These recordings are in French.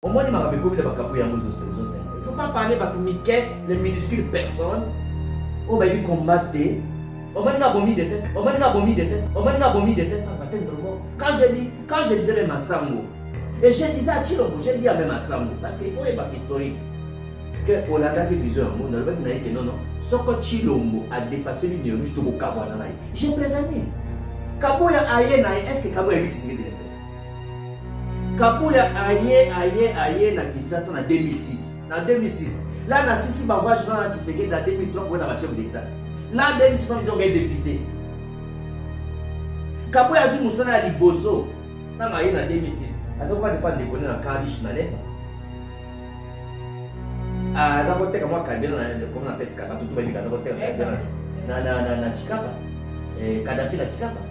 Au moins, il m'a rappelé combien de bacabouilles à il ne faut pas parler de Mickey, les minuscules personnes. Oh, bah, il combattent. Au moins, il a vomi des tests. Au moins, il a vomi des tests. Au moins, il a vomi des tests par matin de mort. Quand je disais même à Sambo, et je disais à Chilombo, je dis à même à Sambo, parce qu'il faut être historique. Que Olanda qui visait un monde, on a dit que non, non. Ce que Chilombo a dépassé l'Union Rouge de Kabouya. J'ai prévenu. Kabouya aïe, est-ce que Kabouya est utilisé de l'épée? Kabouya aïe, na Kinshasa en 2006. En 2006. Là, na Sisi Bavois, je vais Tshisekedi en 2003 pour être chef d'État. Là, en 2006, on est député. Kabouya a dit Moussana à Liboso. Dans en 2006. À ce moment-là, on ne peut pas déconner dans le camp riche. Ah, ça va être comme moi, comme on appelle ça, tout le monde dit que ça va être na Chikapa. Kadhafi na Chikapa.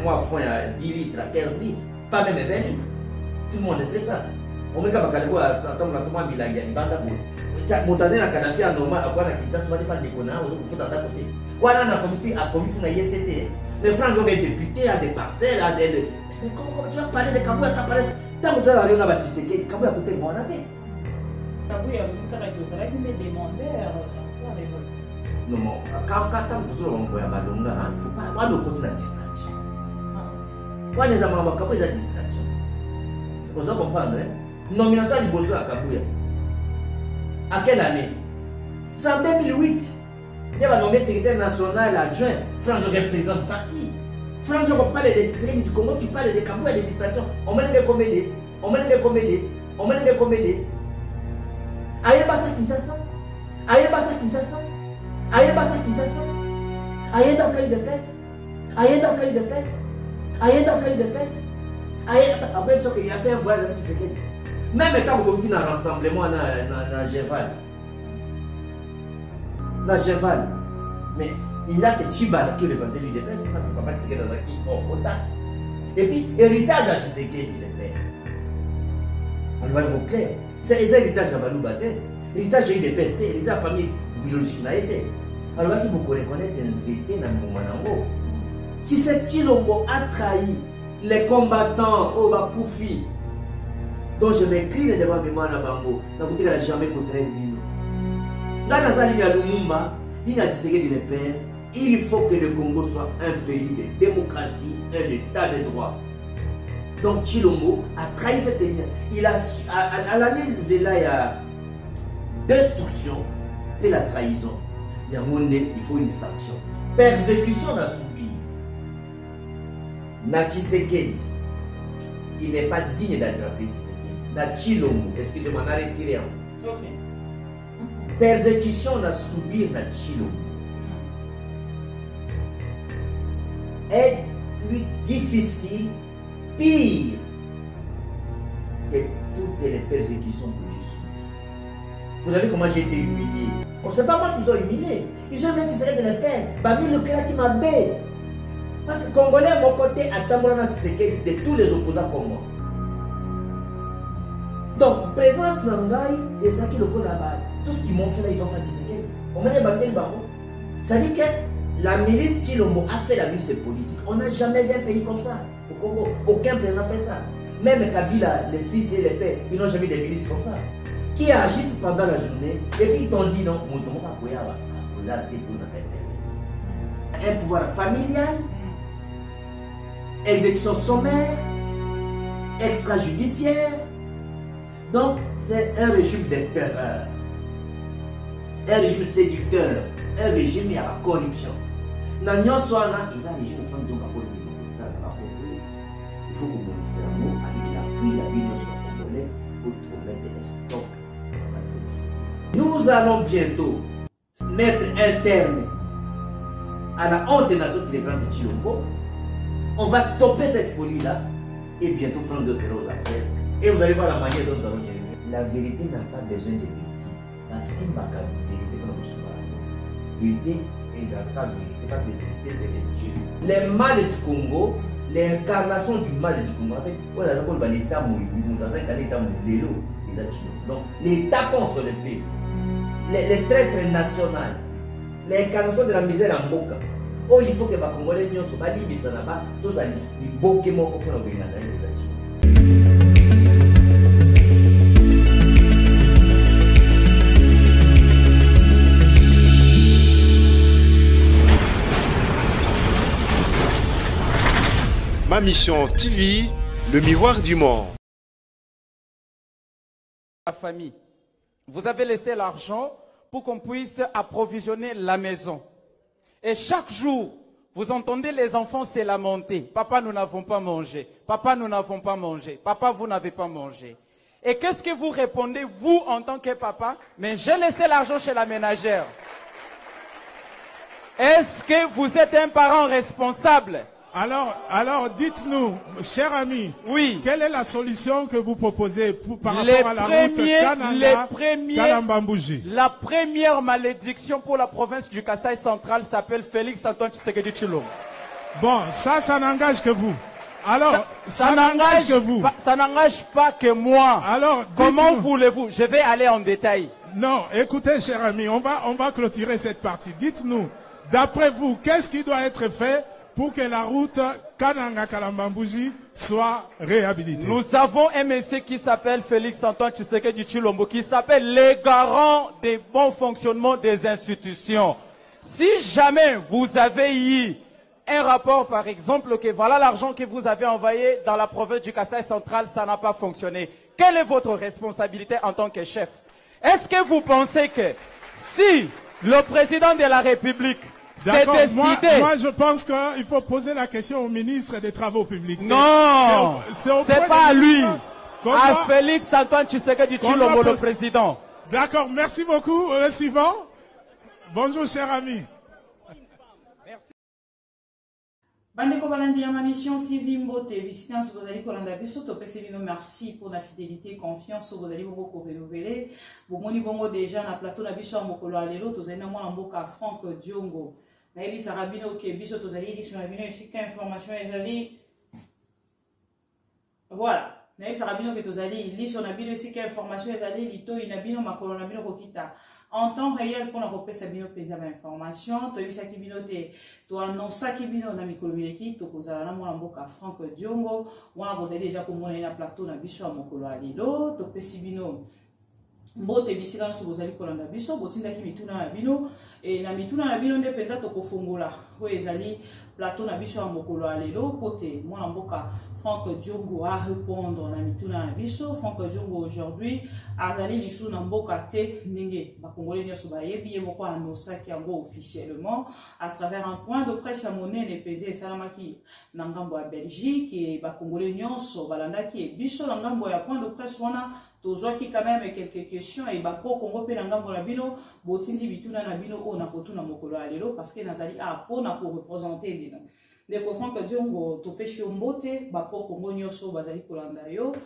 Moi, fond à 10 litres, à 15 litres, pas même 20 litres. Tout le monde sait ça. On met comme Kadhafi, tout le monde dit qu'il y a une bande à bout. Montazé na Kadhafi à normal, à quoi na Kinshasa, on ne pas déconner, on se fout à côté. Voilà, on a commission na ICT. Les Francs ont des députés, à des parcelles, à des. Mais comment tu vas parler de Kabouya? Tant que tu as rien à Tshisekedi, Kabouya a coûté le bon à tête. Kabouya a demandeur. Non, quand tu as un peu de malonga, il ne faut pas avoir de côté la distraction. Moi, les amants, Kabouya, c'est la distraction. Vous allez comprendre, hein? Nomination à Liboso à Kabouya. À quelle année? C'est en 2008. Il va nommer secrétaire national adjoint. Franck Joguet, président du parti. Franck Joguet parle de Tshisekedi du Congo, tu parles de Kabouya de distraction. On mène des comédies. On mène des comédies. On mène des comédies. Ayebata Kinshasa. Ayebata Kinshasa. Ayebata Kinshasa. Ayebata eu de peste. Ayebata eu de peste. Ayebata eu de peste. Après, il a fait un voyage avec Tshisekedi. Même quand vous avez un rassemblement dans Géval. Dans Géval. Mais il a que Chibala qui répondait lui de peste. Papa Tshisekedi dans Zaki. Oh, autant. Et puis, héritage à Tshisekedi, le père. Alors, il est clair. C'est l'héritage à Balou Baté. L'héritage est dépesté. L'héritage de la famille biologique n'a été. Alors, il faut reconnaître un zété dans le moment. Chilombo a trahi les combattants au Bakoufi. Donc, je m'incline devant mes mains à Bango. Il n'a jamais contre Bino. Dans la ligne à Lumumba, il a dit le père. Il faut que le Congo soit un pays de démocratie, un état de droit. Donc Chilombo a trahi cette ligne. Il a, à l'année Zela, il y a destruction et la trahison. Il faut une sanction. Persécution n'a subi. Na Tshisekedi, il n'est pas digne d'attraper Tshisekedi. Na Chilombo, excusez-moi, on a retiré un peu. Persécution n'a subi na Chilombo. Est plus difficile, pire que toutes les persécutions que j'ai subies. Vous savez comment j'ai été humilié? Bon, c'est pas moi qu'ils ont humilié. Ils ont dit que c'était de la peine. Bami le qui m'a bé. Parce que les Congolais, à mon côté, attendent de tous les opposants comme moi. Donc, présence Nangai et Zaki Loko là-bas, tout ce qu'ils m'ont fait là, ils ont fait Tshisekedi. On m'a dit battu le baron. Ça dit que la milice Chilombo a fait la milice politique. On n'a jamais vu un pays comme ça au Congo. Aucun pays n'a fait ça. Même Kabila, les fils et les pères, ils n'ont jamais des milices comme ça. Qui agissent pendant la journée et puis ils t'ont dit non, un pouvoir familial, exécution sommaire, extrajudiciaire. Donc c'est un régime de terreur, un régime séducteur, un régime à la corruption. Dans le Soana, ils ont un régime de femmes qui ont il faut que vous bonissez un mot avec l'appui de la Bible sur la Congolais pour mettre des stocks à cette folie. Nous allons bientôt mettre un terme à la honte des nations qui les prennent de Chilombo. On va stopper cette folie-là et bientôt faire de zéro aux affaires. Et vous allez voir la manière dont nous allons gérer. La vérité n'a pas besoin de vérité. La Simbaka, vérité pour nous soumettre. Vérité, ils n'ont pas vérité parce que la vérité, c'est le Dieu. Les mal du Congo, l'incarnation du mal du Congo, en fait, on a l'État mouillé, dans un cas, l'État mouillé, les Achilles. Donc, l'État contre le peuple, les traîtres nationaux, l'incarnation de la misère en Boka. Oh, il faut que les Congolais ne soient pas libres, tous les Boké, mon copain, les Achilles. Ma Mission TV, le miroir du monde. La famille, vous avez laissé l'argent pour qu'on puisse approvisionner la maison. Et chaque jour, vous entendez les enfants se lamenter. Papa, nous n'avons pas mangé. Papa, nous n'avons pas mangé. Papa, vous n'avez pas mangé. Et qu'est-ce que vous répondez, vous, en tant que papa? Mais j'ai laissé l'argent chez la ménagère. Est-ce que vous êtes un parent responsable? Alors dites-nous, cher ami, oui, quelle est la solution que vous proposez par rapport à la route Kananga-Kalambambouji? La première malédiction pour la province du Kasaï central s'appelle Félix Antoine Tshisekedi Tshilombo. Bon, ça n'engage que vous. Alors, ça n'engage que vous. Ça n'engage pas que moi. Alors, comment voulez-vous? Je vais aller en détail. Non, écoutez, cher ami, on va clôturer cette partie. Dites-nous, d'après vous, qu'est-ce qui doit être fait pour que la route Kananga-Kalambambouji soit réhabilitée? Nous avons un monsieur qui s'appelle Félix Antoine Tshisekedi Tshilombo, qui s'appelle les garants des bons fonctionnements des institutions. Si jamais vous avez eu un rapport, par exemple, que voilà l'argent que vous avez envoyé dans la province du Kasaï central, ça n'a pas fonctionné. Quelle est votre responsabilité en tant que chef? Est-ce que vous pensez que si le président de la République s'est décidé... Moi, je pense qu'il faut poser la question au ministre des Travaux publics. Non, c'est pas à lui. À Félix Antoine Tshisekedi Tshilombo, le président. D'accord, merci beaucoup. Le suivant. Bonjour, cher ami. Bandeko balandi ya Ma Mission TV Mbote, bisitance bozali kolanda biso topesi bino merci pour la fidélité, confiance bozali bongo renouveler. Bomoni bongo déjà na plateau na biso mokolo alelo tozali na mwana mboka Franck Diongo. Na ebisa rabino ke biso tozali édition na bino esika information ezali. Voilà. Na ebisa rabino ke tozali liso na bino esika information ezali litoi na bino makolo na bino kokita. En temps réel pour la repérer bino penza ma information to yebisa ki bino te to annonça ki bino na mikolo mileki to kozala na mwana mboka Franck Diongo wana bozali déjà komona na plateau na biso ya mokolo alelo to pesi bino mbote bisika nso bozali kolanda biso botindaki mituna na bino et na mituna na bino nde penza to kofongola oyo ezali plateau na biso ya mokolo alelo pote mwana mboka Franck Diongo a répondre na mituna na biso. Franck Diongo aujourd'hui azali lisu na mboka te ndenge bakongolais nyoso bayebi ye moko annosaki yango officiellement à travers un point de presse ya monene pedi esalamaki na ngambo ya Belgique et bakongolais nyonso balandaki e biso na ngambo ya point de presse wana tozwaki quand même quelques questions et bako Congo pe na ngambo na bino botindi bituna na bino o na kotuna mokolo alelo parce que nazali a pona pour représenter bino. Ndeko Franck Diongo topesi yo mbote bapo Kongo nyonso bazali kolanda yo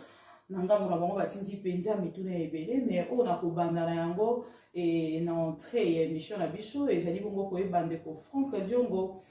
nanga mona bango batindi penza mituna ebele mais o na kobanda na yango et na entrée ya émission na biso ezali bongo koyeba ndeko Franck Diongo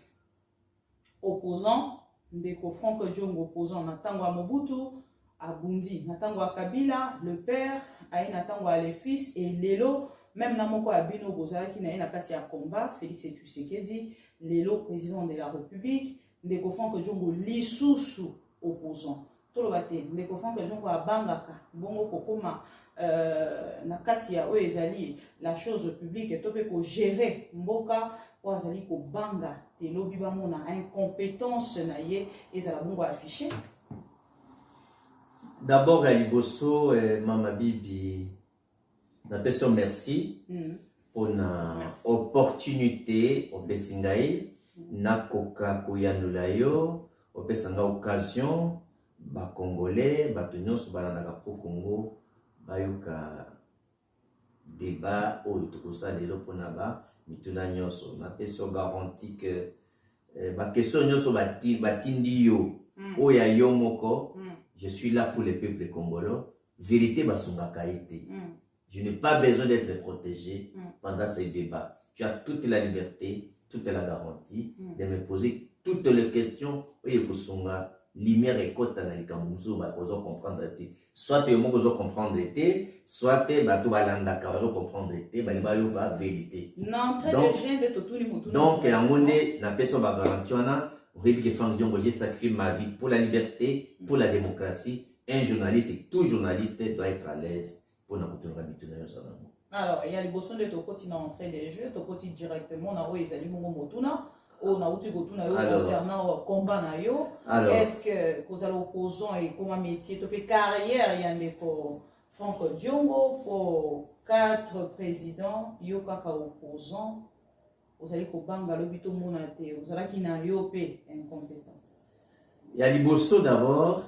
opposant ndeko Franck Diongo opposant na tango ya Mobutu abundi na tango ya Kabila le père aye na tango ya le fils et lelo même na moko ya bino bozalaki na ye na kati ya combat Félix Tshisekedi lelo président de la République ndeko Franck Diongo lisusu opposant toloba te ndeko Franck Diongo abangaka bongo kokoma na kati ya oyo ezali la chose publique to pe ko gérer mboka po azali ko banga te lobi bamona incompétence na ye ezala bongo affiché. D'abord à Liboso Mama Bibi na peso merci pour la opportunité au Bessingaï na koka koyanula yo au Besanga occasion ba congolais ba nyonso balandaka po Congo bayoka débat o tokosa lelo pona ba mituna nyonso na peso garantie que ba question nyonso batindi yo o ya yo moko je suis là pour les peuples congolais vérité basungaka été. Je n'ai pas besoin d'être protégé pendant ces débats. Tu as toute la liberté, toute la garantie de me poser toutes les questions. Lumière et côte analytique, comprendre. Soit tu veux comprendre, soit tu vas comprendre, la vérité. Donc, na personne va garantir, j'ai sacrifié ma vie pour la liberté, pour la démocratie. Un journaliste et tout journaliste doit être à l'aise. Alors, il y a les bossons de Tokoti dans l'entrée des jeux, Tokoti directement, na Oezali Mongo Motuna, on a outil concernant combat na yo. Est-ce que vous allez opposant et comment métier, tu peux carrière il y a des pour Franck Diongo pour 4 présidents, yo kaka opposant, vous allez ko banga lobito monate, vous allez qui na yo pe incompétent. Il y a liboso d'abord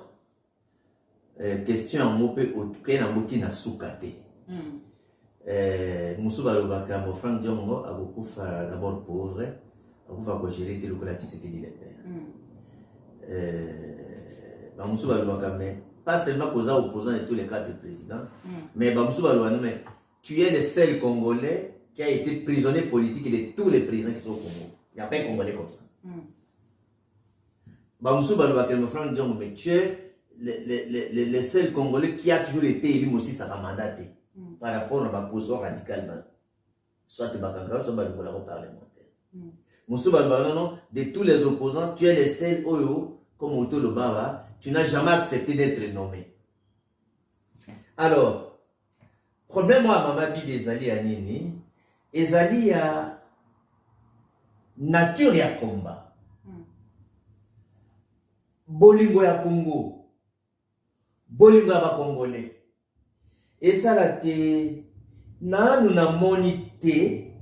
question en mot pe autre na moti na sukate. Musu balobaka mo Franck Diongo a beaucoup fait d'abord pauvre, a beaucoup ko gérer le collectif c'est qu'il est père. Musu balobaka mais pas seulement cause opposant de tous les 4 présidents, mais Musu balobaka mais tu es le seul Congolais qui a été prisonnier politique de tous les présidents qui sont au Congo. Il n'y a pas un Congolais comme ça. Musu balobaka mo Franck Diongo mais tu es le seul Congolais qui a toujours été élu aussi sa mandaté. Par rapport à ma position radicale, soit tu vas soit le parlementaire. Non, de tous les opposants, tu es le seul comme Oto Lobava, tu n'as jamais accepté d'être nommé. Alors, problème à Mama Bibi Ezali à Nini, Ezali à nature ya combat. Bolingo ya Congo, bolingo ya Congolais. Et ça là te na nous na monité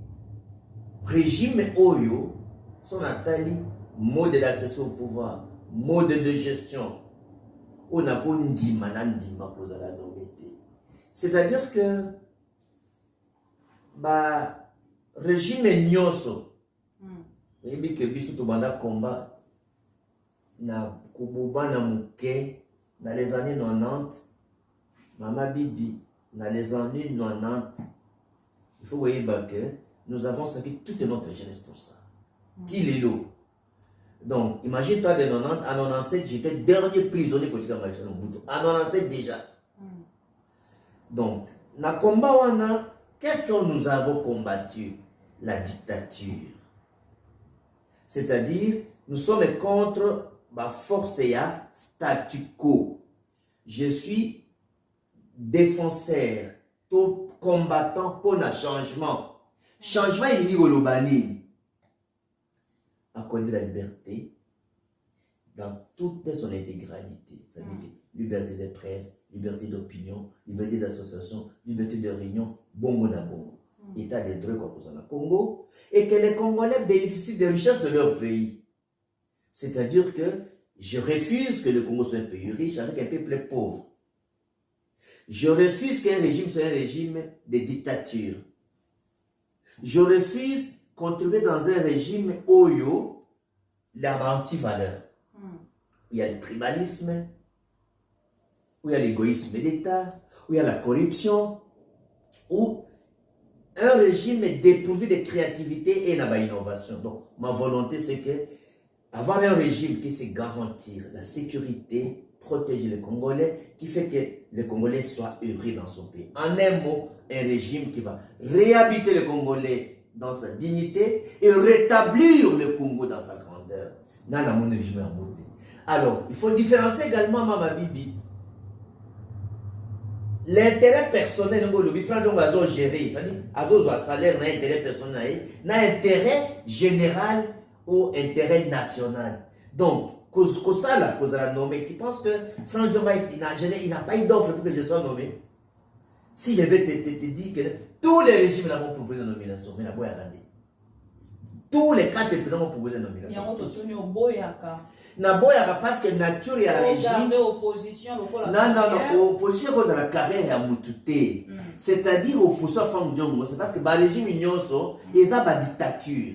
régime oyo son atali mode d'accès au pouvoir, mode de gestion on a pas ndima na ndima cause la nomété. C'est-à-dire que ba régime nyonso et que biso to banda combat na kububa na muke dans les années 90 Mama Bibi dans les années 90, il faut voir que nous avons servi toute notre jeunesse pour ça. Dis-le. Donc, imagine-toi de 90 à 97, j'étais dernier prisonnier politique en Malaysia. À 97 déjà. Donc, dans le combat, qu'est-ce que nous avons combattu? La dictature. C'est-à-dire, nous sommes contre la force et la statu quo. Je suis défenseur, tout combattant pour le changement. Changement, il dit au accorder la liberté dans toute son intégralité. C'est-à-dire liberté de presse, liberté d'opinion, liberté d'association, liberté de réunion, bongo na bongo. État des droits comme au Congo. Et que les Congolais bénéficient des richesses de leur pays. C'est-à-dire que je refuse que le Congo soit un pays riche avec un peuple pauvre. Je refuse qu'un régime soit un régime de dictature. Je refuse contribuer dans un régime oyo la anti-valeur. Il y a le tribalisme, où il y a l'égoïsme d'État, où il y a la corruption, où un régime est dépourvu de créativité et d'innovation. Donc, ma volonté, c'est que avoir un régime qui sait garantir la sécurité, protéger les Congolais, qui fait que les Congolais soient heureux dans son pays. En un mot, un régime qui va réhabiter les Congolais dans sa dignité et rétablir le Congo dans sa grandeur. Alors, il faut différencier également Mama Bibi. L'intérêt personnel, le Franck géré, c'est-à-dire, à salaire, n'a intérêt personnel, n'a intérêt général ou intérêt national. Donc, cause la nommé, qui pense que Franck Diongo, il n'a pas eu d'offre pour que je sois nommé. Si je vais te dire que tous les régimes m'ont proposé une nomination, mais la boya regardé. Tous les 4 présidents m'ont proposé une nomination. Il y a boyaka parce que nature et la régime. Opposition, non, opposition cause la carrière à Moutouté. C'est-à-dire opposition à Franck Diongo, c'est parce que le régime Nyonso, ils ont la dictature.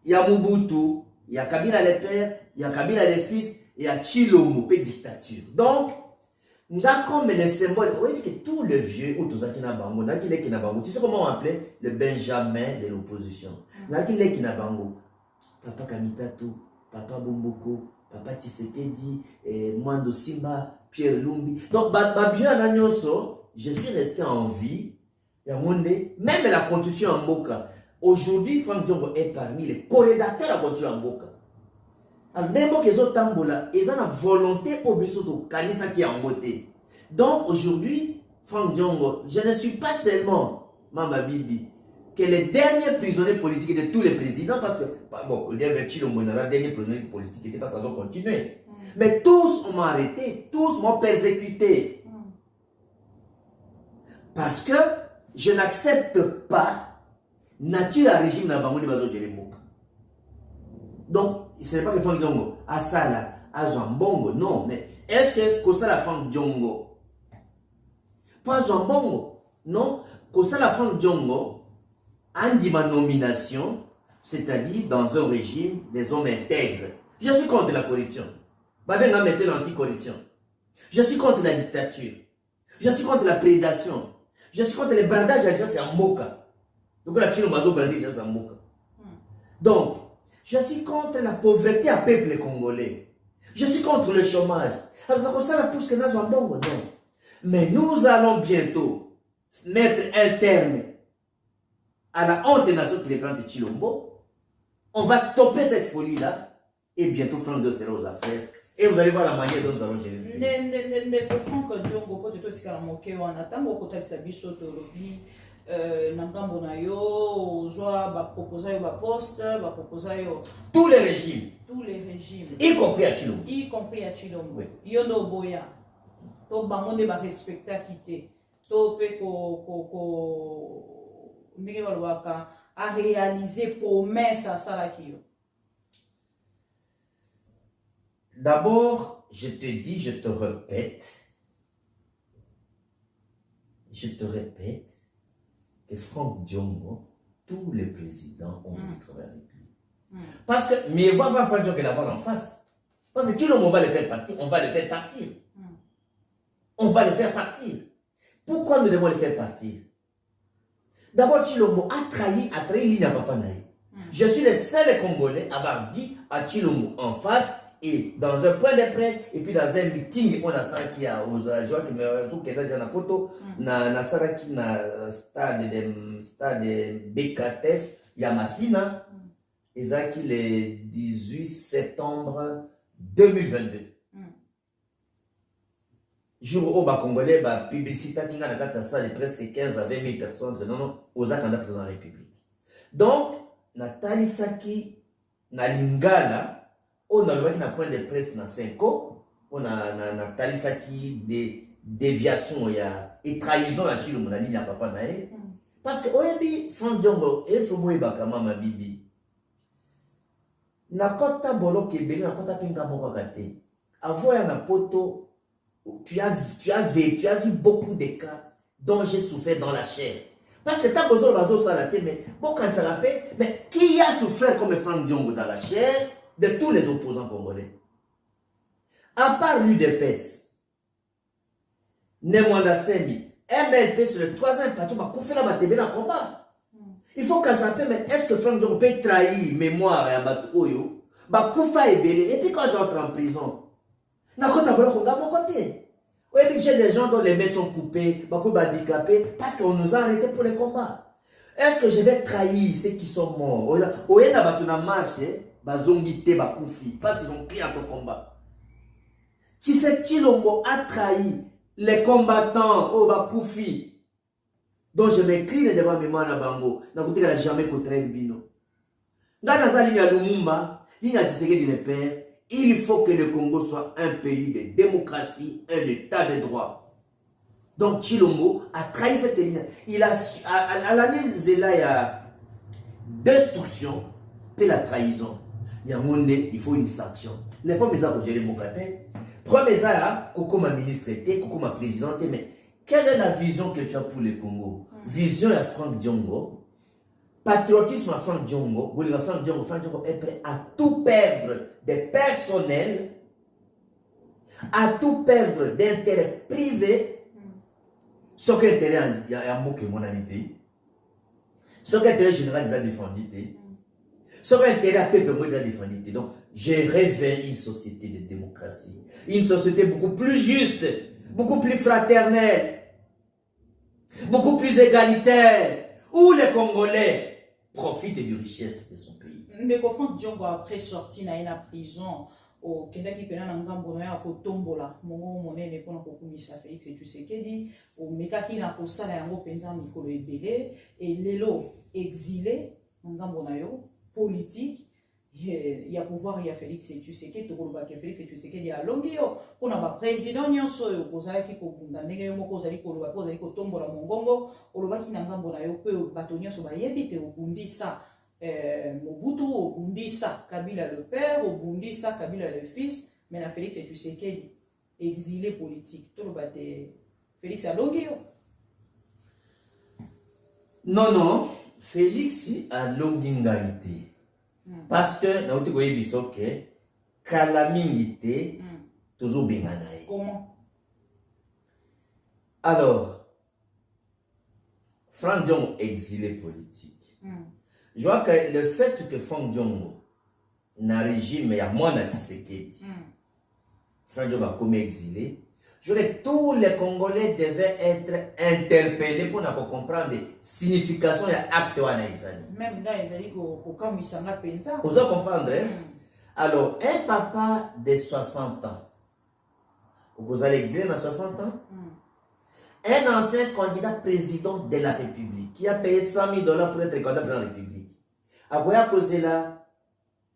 Il y a Mobutu, il y a Kabila le père, il y a Kabila le fils, il y a Chilombo, dictature. Donc, nous avons comme les symboles, vous voyez que tout le vieux, tu sais comment on appelait le Benjamin de l'opposition. Papa Kamitatou, Papa Bomboko, Papa Tshisekedi, Mwando Simba, Pierre Lumbi. Donc, je suis resté en vie. Même la constitution en Mboka. Aujourd'hui, Franck Diongo est parmi les corrédateurs de la constitution en Mboka. Ils ont la volonté au besoin de Kalisa qui est en beauté. Donc aujourd'hui, Franck Diongo, je ne suis pas seulement Mama Bibi, que les derniers prisonniers politiques de tous les présidents, parce que, bon, le dernier prisonnier politique n'était pas sans continuer. Mais tous m'ont arrêté, tous m'ont persécuté. Parce que je n'accepte pas nature à régime dans le Bazo Jérémoka. Donc, ce n'est pas que Franck Diongo, à ça là, à Zambongo, non, mais est-ce que ça la Franck Diongo? Pas Zambongo, non, que ça la Franck Diongo, en dit ma nomination, c'est-à-dire dans un régime des hommes intègres. Je suis contre la corruption. Babenga c'est l'anticorruption. Je suis contre la dictature. Je suis contre la prédation. Je suis contre les brandages à c'est en moka. Donc la Chine mazo brandé c'est en moka. Donc, je suis contre la pauvreté à peuple congolais. Je suis contre le chômage. Alors ça la pousse que nous en bon, non. Mais nous allons bientôt mettre un terme à la honte des nations qui les prend de Chilombo. On va stopper cette folie-là et bientôt Franck Diongo sera aux affaires. Et vous allez voir la manière dont nous allons gérer. Franck Diongo, quand tu as moqué, on attend au côté de sa bichotte Nangambo na yo, Ozoa proposer un poste, proposer tous les régimes. Tous les régimes. Y compris à Chilombo. Y compris à Chilombo. Oui. Yono Boya. To bangonde ba respecta kité. To pe à réaliser promesse à Salakio. D'abord, je te dis, je te répète, que Franck Diongo, tous les présidents ont voulu travailler avec lui. Parce que, mais il va voir Franck Diongo l'avoir en face. Parce que Chilombo va le faire partir, on va le faire partir. On va le faire partir. Pourquoi nous devons le faire partir? D'abord, Chilombo a trahi Lina Papa Naï. Je suis le seul Congolais à avoir dit à Chilombo en face et dans un point de près et puis dans un meeting on a ça qui a aux gens qui me sont qui dans la photo na saraki na stade BKTF Yamasina et ça qui le 18 septembre 2022. Jour où les Congolais, la publicité qui a de presque 15 à 20 000 personnes, non, aux Akanda présent en République. Donc, Nathalie Saki, na Lingala, on a le point de presse dans 5 ans, on a Nathalie Saki des déviations et trahison à Chilombo, na ligne à Papa Naé. Parce que, oyebi, Franck Diongo, et Fomoy Bakama, ma bibi, na kota bolo kebeli, na kota pinga moko kate, avoya na poto. Tu as vu beaucoup de cas dont j'ai souffert dans la chair. Parce que tu as besoin de la mais bon, quand ça rappelle, mais qui a souffert comme Franck Diongo dans la chair de tous les opposants congolais? À part l'UDPS, Nemwanda Semi, MLP sur le troisième plateau, bah, Koufé la Matébé dans le combat. Il faut qu'on s'appelle, mais est-ce que Franck Diongo peut trahir mémoire à Batoyo? Bah, Koufa est belé. Et puis quand j'entre en prison, j'ai des gens dont les mains sont coupées, beaucoup handicapés, parce qu'on nous a arrêtés pour les combats. Est-ce que je vais trahir ceux qui sont morts? Parce qu'ils ont pris à ton combat. Tu sais que Chilombo a trahi les combattants au Bakoufi. Donc je m'incline devant mes mains à Bango. Je n'ai jamais contre Bino. Dans la ligne à Lumumba, ligne à Tshisekedi de Père. Il faut que le Congo soit un pays de démocratie, un état de droit. Donc Chilombo a trahi cette ligne. Il a, à l'année Zela, il y a destruction, puis la trahison. Il faut une sanction. Les premiers gens que j'ai les mocatés, premiers gens, Koko ma ministre était, Koko ma présidente, mais quelle est la vision que tu as pour le Congo? Vision à Franck Diongo. Patriotisme à Franck Diongo, Franck Diongo est prêt à tout perdre des personnels, à tout perdre d'intérêts privés, ce que l'intérêt a moqué mon amitié, ce que l'intérêt général a défendu, ce que l'intérêt à peuple moi a défendu. Donc, j'ai rêvé une société de démocratie, une société beaucoup plus juste, beaucoup plus fraternelle, beaucoup plus égalitaire, où les Congolais profite du richesse de son pays. Mais Franck Diongo après sorti dans la prison, au Kendaki pena na ngambo na ya kotombola mongo monene pona kokumisa Félix Tshisekedi au mekaki na kosala yango penza mikolo ebele et lelo exilé na ngambo na yo politique ya pouvoir ya Félix Tshisekedi to koloba ke Félix Tshisekedi ya longi yo pona ba président nyonso yo kozalaki kobunda ndenge yo moko ozali koloba ko ozali kotombola mongongo olobaki na ngambo na yo pe bato nyonso bayebi te obundisa Mobutu obundisa Kabila le père obundisa Kabila le fils mais na Félix Tshisekedi exilé politique to loba te Félix a longi yo non Félix a longi ngaité parce que na uti koyebiso ke kala mingi te toujours bengana ye. Comment? Alors Franck Diongo exilé politique. Je vois que le fait que Franck Diongo n'a régime il y a moins de Tshisekedi. Franck Diongo a comme exilé. Je dirais que tous les Congolais devaient être interpellés pour comprendre la signification et l'acte de l'Israël. Même là, ils allaient au camp Missanga Penta. Vous allez comprendre, hein? Alors, un papa de 60 ans, vous allez exiler dans 60 ans, un ancien candidat président de la République qui a payé 100 000 $ pour être candidat de la République. Après, à cause de là,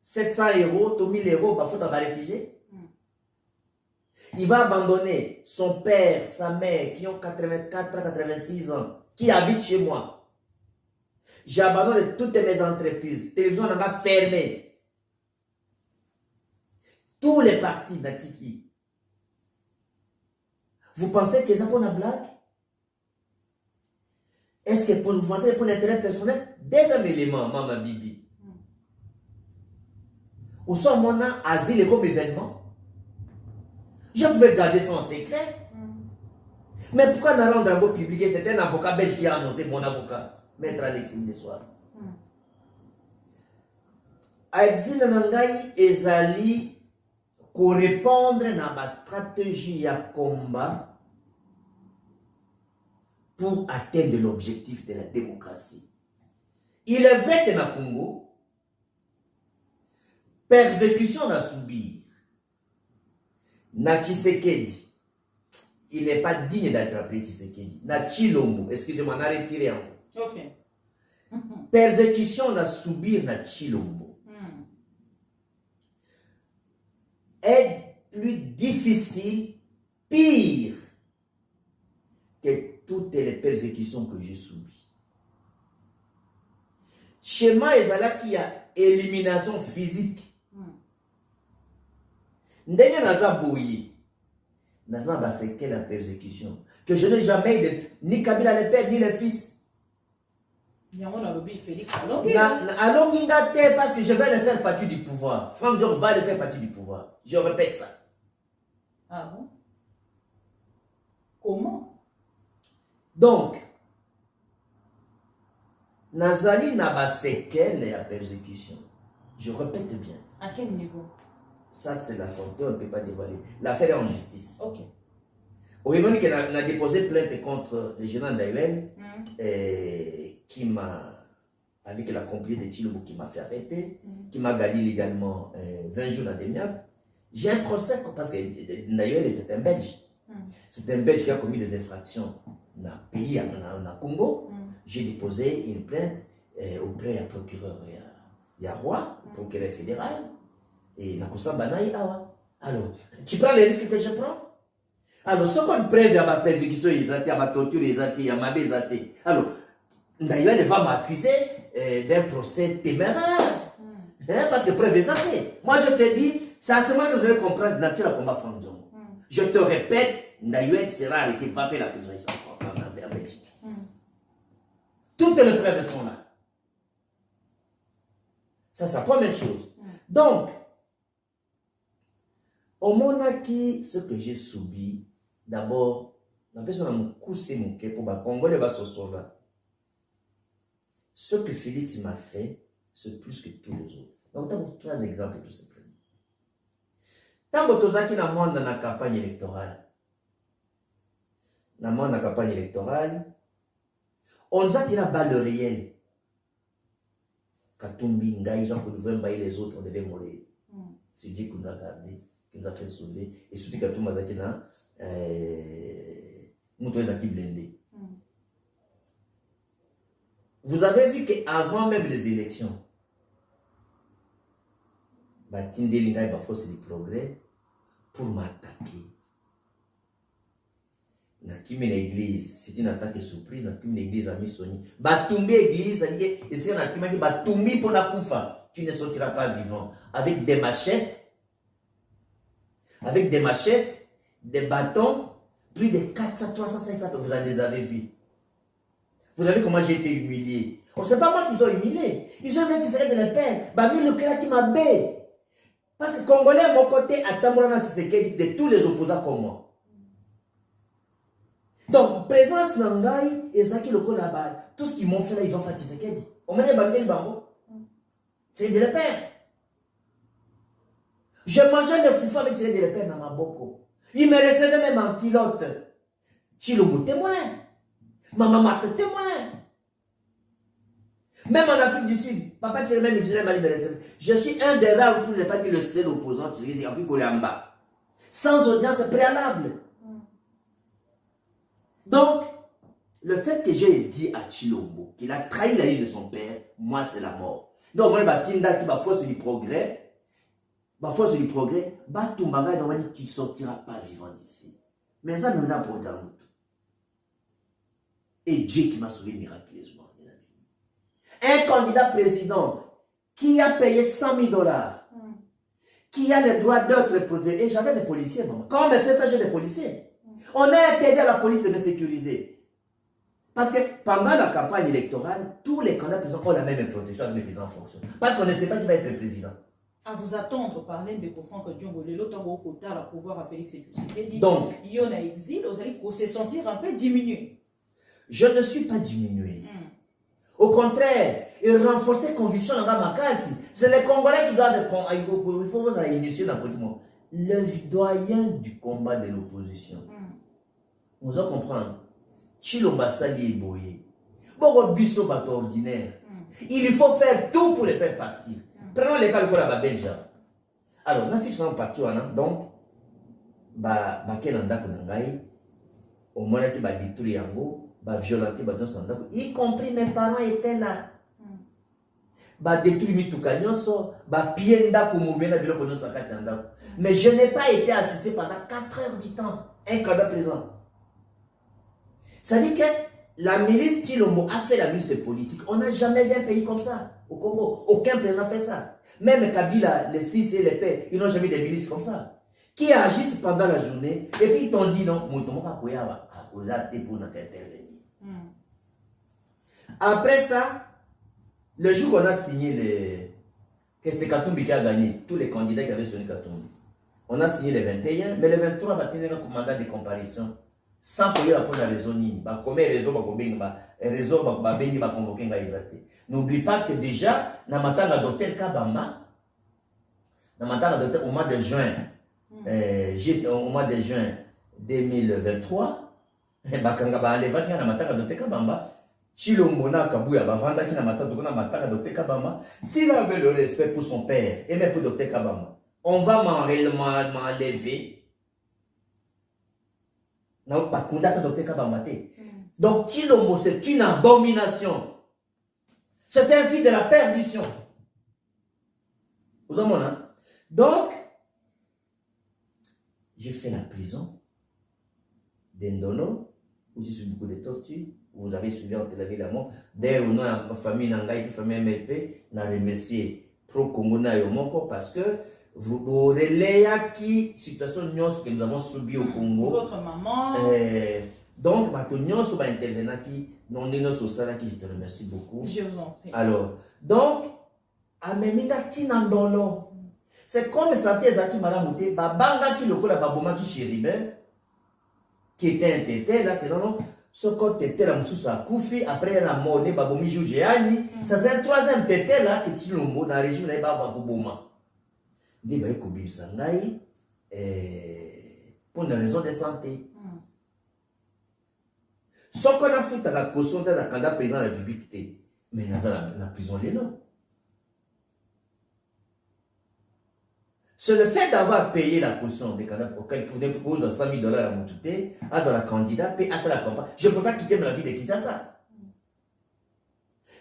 700 €, 1000 €, il faut avoir réfugié. Il va abandonner son père, sa mère, qui ont 84 ans, 86 ans, qui habitent chez moi. J'abandonne toutes mes entreprises. Télévision n'a pas fermé. Tous les partis d'Atiki. Vous pensez que c'est pour une blague? Est-ce que vous pensez pour l'intérêt personnel? Deuxième élément, Maman Bibi. Où sont mon asile comme événement? Je pouvais garder ça en secret. Mais pourquoi Naran Drago publié? C'est un avocat belge qui a annoncé, mon avocat, Maître Alexis de Soir. Exil Nangai Ezali, correspondre à ma stratégie à combat pour atteindre l'objectif de la démocratie. Il est vrai que dans le Congo, persécution à subir. Na Tshisekedi, il n'est pas digne d'attraper Tshisekedi. Na Chilombo, excusez-moi, n'a retiré un peu. Ok. Persécution à subir na Chilombo est plus difficile, pire que toutes les persécutions que j'ai subies. Schéma Ezala qui a élimination physique. Ndenge naza boyi, naza baséqué la persécution. Que je n'ai jamais eu ni Kabila le père, ni le fils. Yango na lobi Félix Alongi ngate parce que je vais le faire partie du pouvoir. Franck Diongo va le faire partie du pouvoir. Je répète ça. Ah bon? Comment? Donc, nazali na baséqué la persécution. Je répète bien. À quel niveau? Ça, c'est la santé, on ne peut pas dévoiler. L'affaire est en justice. Ok. Au moment qu'on a déposé plainte contre le général Daïwen, qui m'a, avec la complice de Chilobo, qui m'a fait arrêter, qui m'a gagné légalement 20 jours d'indemnité. J'ai un procès parce que Daïwen, c'est un Belge. C'est un Belge qui a commis des infractions dans le pays, dans le Congo. J'ai déposé une plainte auprès du procureur Yaroua, procureur fédéral. Et alors, tu prends les risques que je prends? Alors, ce qu'on prévient à ma persécution, à ma torture, à ma baisate. Alors, d'ailleurs, elle va m'accuser d'un procès téméraire. Parce que preuve exatée. Moi, je te dis, c'est à ce moment que vous allez comprendre la nature de combat Franck Diongo. Je te répète, d'ailleurs, sera arrêté, va faire la prison ici en Belgique. Toutes les preuves sont là. Ça, c'est la première chose. Donc, au monaki, ce que j'ai subi, d'abord, la personne a mon coussé mon cœur pour le Congo va se sauver. Ce que Félix m'a fait, c'est plus que tous les autres. Donc, tu as 3 exemples tout simplement. Tant que tu as dans la campagne électorale, dans la campagne électorale, on nous a tiré la balle réelle. Katumbi, Ngaï, Jean Koudouven, les autres, on devait mourir. c'est Dieu qui nous a gardés, qui nous a fait sauver. Et surtout que tout le monde a blindé. Vous avez vu qu'avant même les élections, Tindelinga et Bafos c'est du progrès pour m'attaquer. Nakimi l'église, c'est une attaque surprise. Nakimi l'église a mis Sony. Batumbi église, et c'est un Nakimi qui Batumbi pour la Koufa. Tu ne sortiras pas vivant. Avec des machettes, des bâtons, plus de 400, 300, 500, vous les avez vus. Vous avez vu comment j'ai été humilié. Oh, c'est pas moi qu'ils ont humilié. Ils ont dit que c'était de la peine. Bami le qui m'a bé. Parce que Congolais à mon côté, à Tambourana Tshisekedi, de tous les opposants comme moi. Donc, présence Nangai et Zaki Loko là-bas, tout ce qu'ils m'ont fait là, ils ont fait Tshisekedi. On m'a dit Bangeli Bango. C'est de la peine. Je mangeais le foufou avec de la peine dans ma boko. Il me restait même en kilote. Chilogo témoin. Maman Marthe témoin. Même en Afrique du Sud, papa tire même je suis un des rares pour ne pas dire le seul opposant tiré en plus en bas. Sans audience préalable. Donc, le fait que j'ai dit à Chilombo qu'il a trahi la vie de son père, moi c'est la mort. Donc, moi, Tinda qui m'a force du progrès, Batumbaga, il m'a dit tu ne sortiras pas vivant d'ici. Mais ça, nous n'a pas autant. Et Dieu qui m'a sauvé miraculeusement. Un candidat président qui a payé 100 000 $, qui a le droit d'être protégé. Et j'avais des policiers, maman. Quand on me fait ça, j'ai des policiers. On a interdit à la police de me sécuriser. Parce que pendant la campagne électorale, tous les candidats présidents ont la même protection avec les présidents en fonction. Parce qu'on ne sait pas qui va être président. À vous attendre, parler de Franck Diongo, l'autre au quota, le pouvoir à Félix Tshisekedi. Donc, il y a un exil, vous allez se sentir un peu diminué. Je ne suis pas diminué. Au contraire, il renforce conviction dans ma case. C'est les Congolais qui doivent il faut vous initier dans le monde. Le doyen du combat de l'opposition. Vous allez comprendre. Chilomba Sali est boyé. Bon, biso bateau ordinaire. Il faut faire tout pour les faire partir. Prenons les cas de la Belgique. Alors, là, si ils sont partis, donc, au moins qui va détruire Yango. Violenter, y compris mes parents étaient là. Détruire tout mais je n'ai pas été assisté pendant 4 heures du temps. Un candidat présent. Ça dit que la milice Chilombo a fait la milice politique. On n'a jamais vu un pays comme ça au Congo. Aucun président n'a fait ça. Même Kabila, les fils et les pères, ils n'ont jamais des milices comme ça. Qui agissent pendant la journée et puis ils t'ont dit non, pour intervenir. Après ça, le jour qu'on a signé que c'est Katumbi qui a gagné, tous les candidats qui avaient signé Katumbi, on a signé les 21, mais les 23, on a tenu un mandat de comparaison sans payer la première raison. Combien de raisons convoquer. N'oublie pas que déjà, dans le docteur Kabamba, au mois de juin, au mois de juin 2023, Chilombo na Kabuya bavanda qui na matata na mataka docteur Kabamba. S'il avait le respect pour son père et même pour docteur Kabamba, on va m'enlever. Non, pas condamner docteur Kabamba. Donc Chilombo c'est une abomination. C'est un fils de la perdition. Vous avez mon. Donc j'ai fait la prison d'Endono où j'ai subi beaucoup de tortures. Vous avez suivi en Tel Aviv la mort. D'ailleurs, on a ma famille Nangaï, famille MLP, on a remercié Pro Congo na Yomoko parce que vous relayez qui situation que nous avons subi au Congo. Votre maman. Donc, nous sommes intervenants qui non nous sommes qui je te remercie beaucoup. Je vous en prie. Alors, donc, Amemida Tinandolo. C'est comme santé Zaki Maramouté, Babanga qui le colle à Baboma qui chéribin, qui était un tété là, que non. Ce côté tété là, Moussou a Koufi, après la mort de Babomi Joujéani, ça c'est un troisième tété là, que Tilombo dans le régime de Baboma. Dit bah Kobi Sangai, pour une raison de santé. Ce qu'on a foutu à la caution de la candidat président de la République, mais dans la prison les noms. C'est le fait d'avoir payé la caution des candidats auquel vous déposez 100 000 $ à Moutouté, à la candidat, puis à la campagne. Je ne peux pas quitter ma vie de Kinshasa.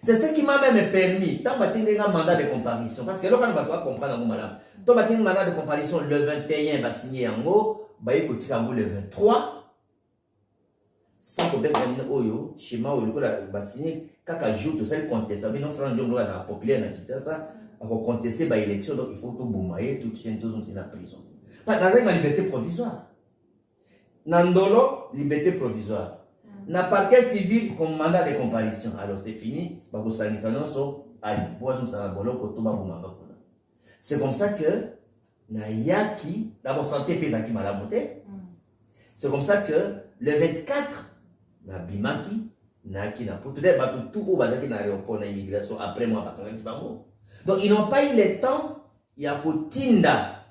C'est ce qui m'a même permis, tant que j'ai un mandat de comparution, parce que là, on va comprendre, madame, tant que j'ai un mandat de comparution le 21, va signer en haut, le 23, sans que Oyo, schéma où le va signer, quand il joue tout ça, il conteste, ça veut dire que nous sommes populaires dans Kinshasa. Pour contester l'élection, donc il faut tout boumailler, tout chaîne, tout dans la prison. Dans une liberté provisoire. Nandolo, liberté provisoire. Dans le parquet civil, comme mandat de comparution. Alors c'est fini, c'est comme ça que, Nayaki, d'abord santé Pesaki Malamote, c'est comme ça que le 24, na Bimaki, Naki, na Poutoudé, tout au Bazaki dans l'aéroport, dans l'immigration, après moi, donc, ils n'ont pas eu le temps, il y a pour Tinda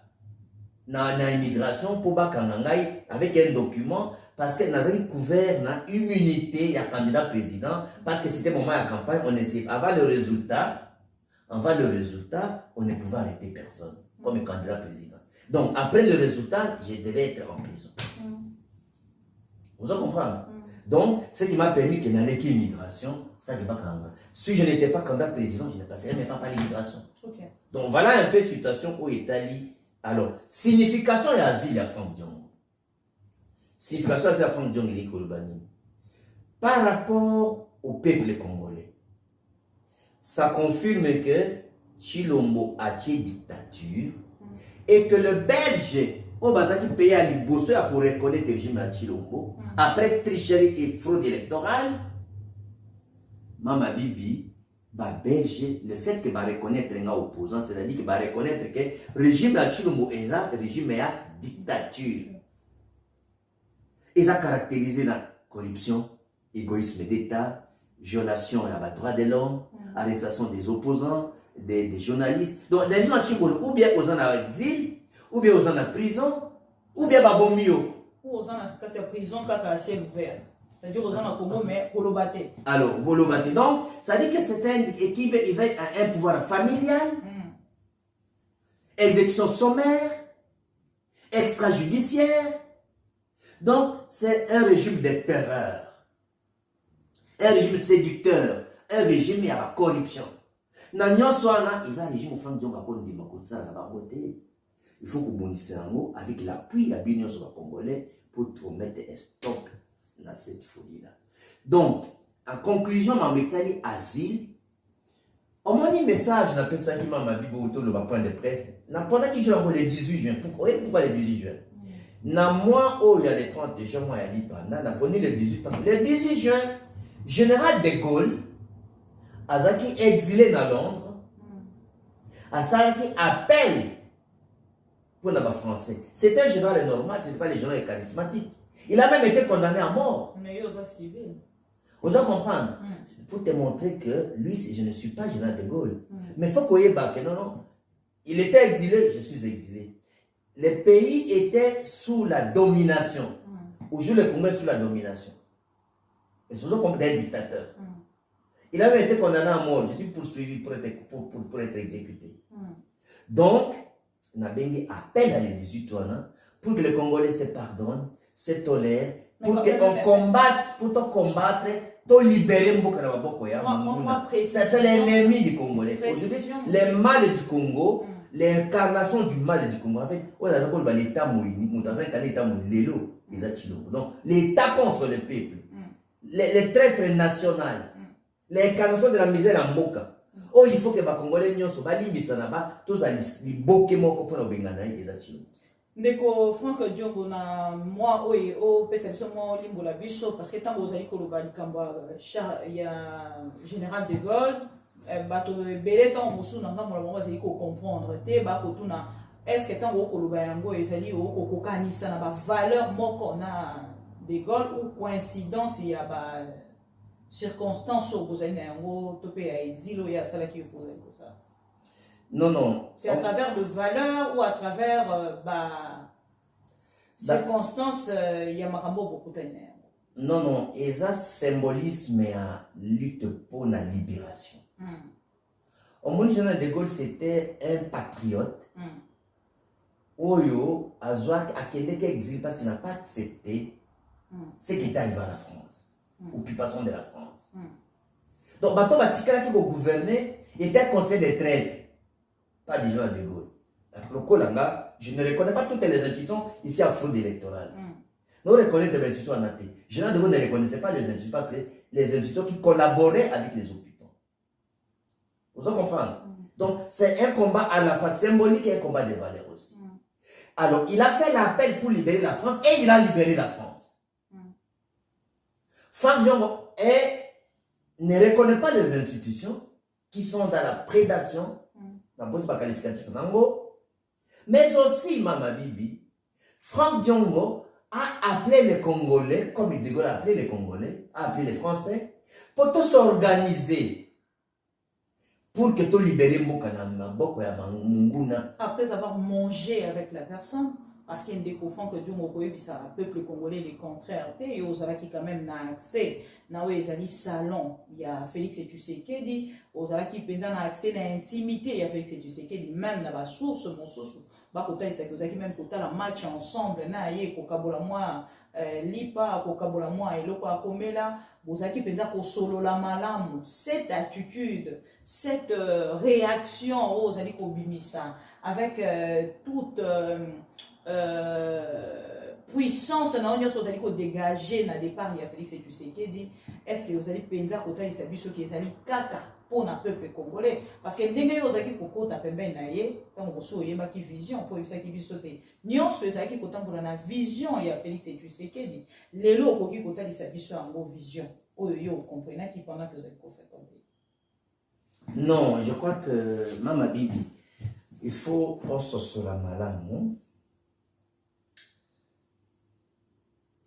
dans l'immigration pour Bakangangai avec un document parce que nous avons couvert l'immunité, il y a candidat président parce que c'était le moment de la campagne, on essaie. Avant le résultat, on ne pouvait arrêter personne comme candidat président. Donc, après le résultat, je devais être en prison. Vous en comprenez? Donc, ce qui m'a permis que dans l'immigration, ça n'est pas candidat. Si je n'étais pas candidat président, je ne passerais même pas par l'immigration. Okay. Donc, voilà un peu la situation où Italie. Alors, signification et asile, il y a Franck Diong. Signification et asile, il y a Franck Diong et Kolobani. Par rapport au peuple congolais, ça confirme que Chilombo a été dictature et que le Belge, au Bazaki pays à Liboso pour reconnaître le régime à Chilombo, après tricherie et fraude électorale, Mama Bibi, Belge, le fait que va reconnaître un opposant, c'est-à-dire que va reconnaître que le régime à Chilombo est un régime à dictature. Ils ont caractérisé la corruption, égoïsme d'État, violation à droits de l'homme, arrestation des opposants, des journalistes. Donc, les gens à Chilombo, ou bien aux en exil, ou bien aux en prison, ou bien à Bomio. Ou aux en prison quand il y a ciel ouvert. C'est-à-dire aux en Congo, mais Kolobate. Alors, Kolobate. Donc, ça veut dire que c'est un équivalent à un pouvoir familial, exécution sommaire, extrajudiciaire. Donc, c'est un régime de terreur, un régime séducteur, un régime qui a la corruption. Dans ils ont un régime où il faut que vous bonissez avec l'appui de l'Union congolaise pour mettre un stop dans cette folie-là. Donc, en conclusion, ma mécanique asile, on m'a dit un message dans ça qui m'a dit autour de ma point de presse. Pendant que je l'ai le 18 juin, pourquoi le 18 juin? Dans le mois où il y a les 30 juin, moi, il y a pendant, on a le 18 juin, général de Gaulle, Azaki exilé dans Londres, Azaki appelle pour les Français. C'était un général normal, ce n'était pas les généraux charismatiques. Il a même été condamné à mort. Mais il est civil. Vous en comprenez? Pour te montrer que lui, je ne suis pas général de Gaulle. Mais il faut qu'on y ait que non. Il était exilé, je suis exilé. Les pays étaient sous la domination. Aujourd'hui, le Congo est sous la domination. Et surtout comme un dictateur. Il avait été condamné à mort. Je suis poursuivi pour être exécuté. Donc, Nabengue appelle à les 18 ans pour que les Congolais se pardonnent, se tolèrent, pour qu'on combatte, pour combattre, pour libérer Mboka. C'est l'ennemi du Congolais. Aujourd'hui, les mal du Congo, l'incarnation du mal du Congo. En fait, on a l'État mouini, dans un cas l'État mouini, donc l'État contre le peuple, les traîtres nationaux, l'incarnation de la misère en Mboka. Oh, il faut que les Congolais soient tous les boquets pour nous bénir. Ndeko Franck Diongo na moi o perception mo limbola biso parce que tant ozali koloba likamba ya général de Gaulle bato belé tant mosu na ngambo la bango azali ko comprendre te ba ko tuna est-ce que tant o koloba yango ezali o ko kanisa na ba valeur moko na de Gaulle ou coïncidence ya ba circonstance o kozali na yango to pe ya exilo ya sala ki ko ça. Non. C'est à travers de valeurs ou à travers circonstances, il y a beaucoup de Non, et ça symbolisme à lutte pour la libération. Au monde général de Gaulle, c'était un patriote Oyo, Azouak a quelqu'un qui exil parce qu'il n'a pas accepté ce qui est arrivé à la France. Occupation de la France. Donc, Bato Batikala qui va gouverner était conseil de traite. Pas du genre de Gaulle. Le Kolanga, je ne reconnais pas toutes les institutions ici à fraude électorale. Nous reconnaissons les institutions en AT. Général de Gaulle ne reconnaissait pas les institutions parce que les institutions qui collaboraient avec les occupants. Vous en comprenez? Donc, c'est un combat à la fois symbolique et un combat de valeurs aussi. Alors, il a fait l'appel pour libérer la France et il a libéré la France. Franck Diongo ne reconnaît pas les institutions qui sont dans la prédation, dans le qualificatif Nango, mais aussi, Mama Bibi, Franck Diongo a appelé les Congolais, comme il dit, a appelé les Congolais, a appelé les Français, pour tous s'organiser. Pour que tu libères Munguna. Après avoir mangé avec la personne, parce qu'il y a des confrères que Dieu m'a dit, le peuple congolais est contraire. Et aux Alaki qui quand même n'a accès, n'a eu salon. Il y a Félix et Tshisekedi, aux Alaki qui n'a accès à l'intimité. Il y a Félix et Tshisekedi, même dans la source, mon source. Bakota, il même pour la match ensemble, na ye kokabola moi lipa kokabola moi eloko akomela bozaki penza ko solo la malamu cette attitude cette réaction aux ali ko bimisa avec toute puissance na onyo sozali ko dégager na départ ya Félix et Tshisekedi est-ce que vous allez penza kota isa biso ki ezali kaka pour un peuple congolais parce que ndenge ozaki kokota pembeni na ye tango boso yeba ki vision pour ça ki biso te nyonso ezaki kotambola na vision ya Félix et Tshisekedi lelo okoki kotalisa biso yango vision oyo yo comprenaki pendant que ozali kofata tomber. Non, je crois que Mama Bibi, il faut ososola malamu.